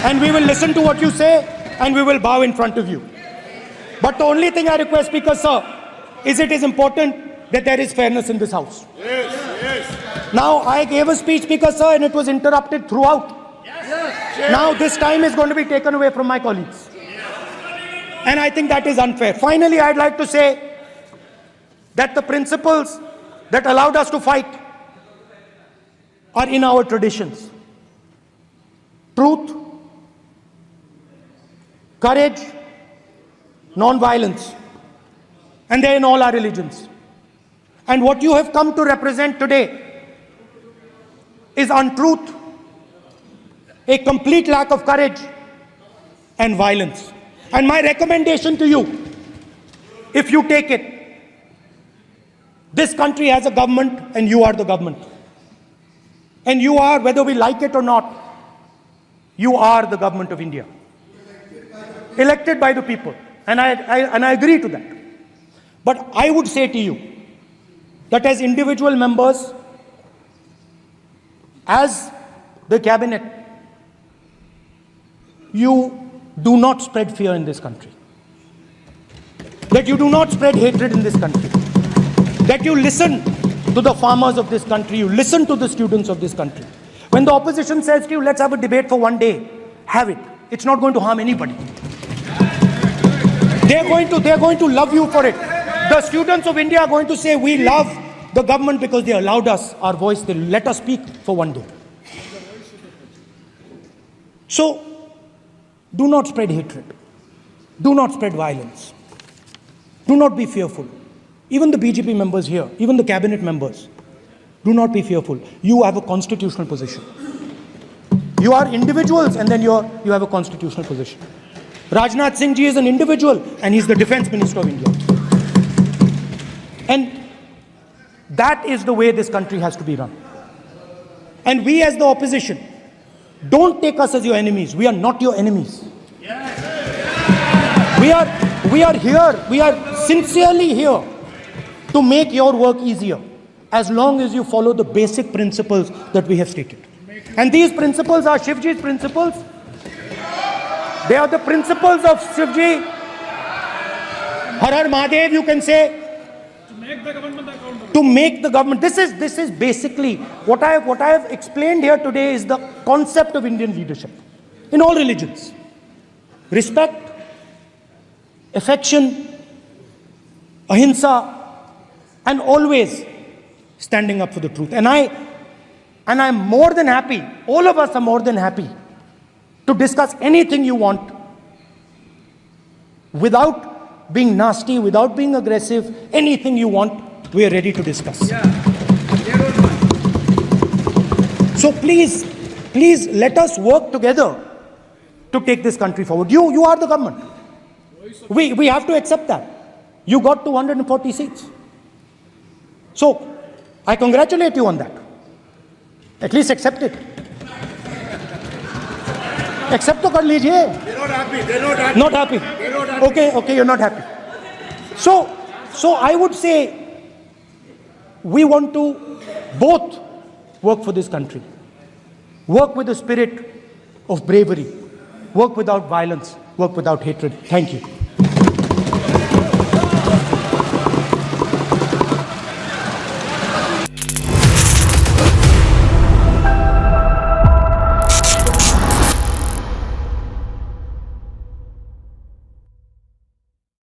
Speaker 1: And we will listen to what you say, and we will bow in front of you. But the only thing I request, Speaker, sir, is it is important that there is fairness in this house. Yes, yes. Now, I gave a speech, Speaker, sir, and it was interrupted throughout. Yes. Now, this time is going to be taken away from my colleagues. And I think that is unfair. Finally, I'd like to say that the principles that allowed us to fight are in our traditions. Truth, courage, non-violence. And they're in all our religions. And what you have come to represent today is untruth, a complete lack of courage, and violence. And my recommendation to you, if you take it, this country has a government and you are the government. And you are, whether we like it or not, you are the government of India. Elected by the people. And I agree to that. But I would say to you that as individual members, as the cabinet, you do not spread fear in this country. That you do not spread hatred in this country. That you listen to the farmers of this country, you listen to the students of this country. When the opposition says to you, let's have a debate for one day, have it. It's not going to harm anybody. They're going to love you for it. The students of India are going to say, we love the government because they allowed us our voice, they let us speak for one day. So, do not spread hatred. Do not spread violence. Do not be fearful. Even the BJP members here, even the cabinet members, do not be fearful. You have a constitutional position. You are individuals and then you have a constitutional position. Rajnath Singh ji is an individual and he's the Defense Minister of India. And that is the way this country has to be run. And we as the opposition, don't take us as your enemies. We are not your enemies. We are here, we are sincerely here to make your work easier as long as you follow the basic principles that we have stated. And these principles are Shivji's principles. They are the principles of Shivji. Har Har Mahadev, you can say. To make the government. This is basically what I have explained here today is the concept of Indian leadership in all religions. Respect, affection, ahimsa, and always standing up for the truth. And I'm more than happy, all of us are more than happy to discuss anything you want without being nasty, without being aggressive, anything you want, we are ready to discuss. So please let us work together to take this country forward. You are the government. We have to accept that. You got 240 seats. So I congratulate you on that. At least accept it. Accept to kar lijiye.
Speaker 2: They're not happy. They're not happy.
Speaker 1: Not happy.
Speaker 2: They're not happy.
Speaker 1: Okay, you're not happy. So I would say we want to both work for this country. Work with the spirit of bravery. work without violence, work without hatred. Thank you.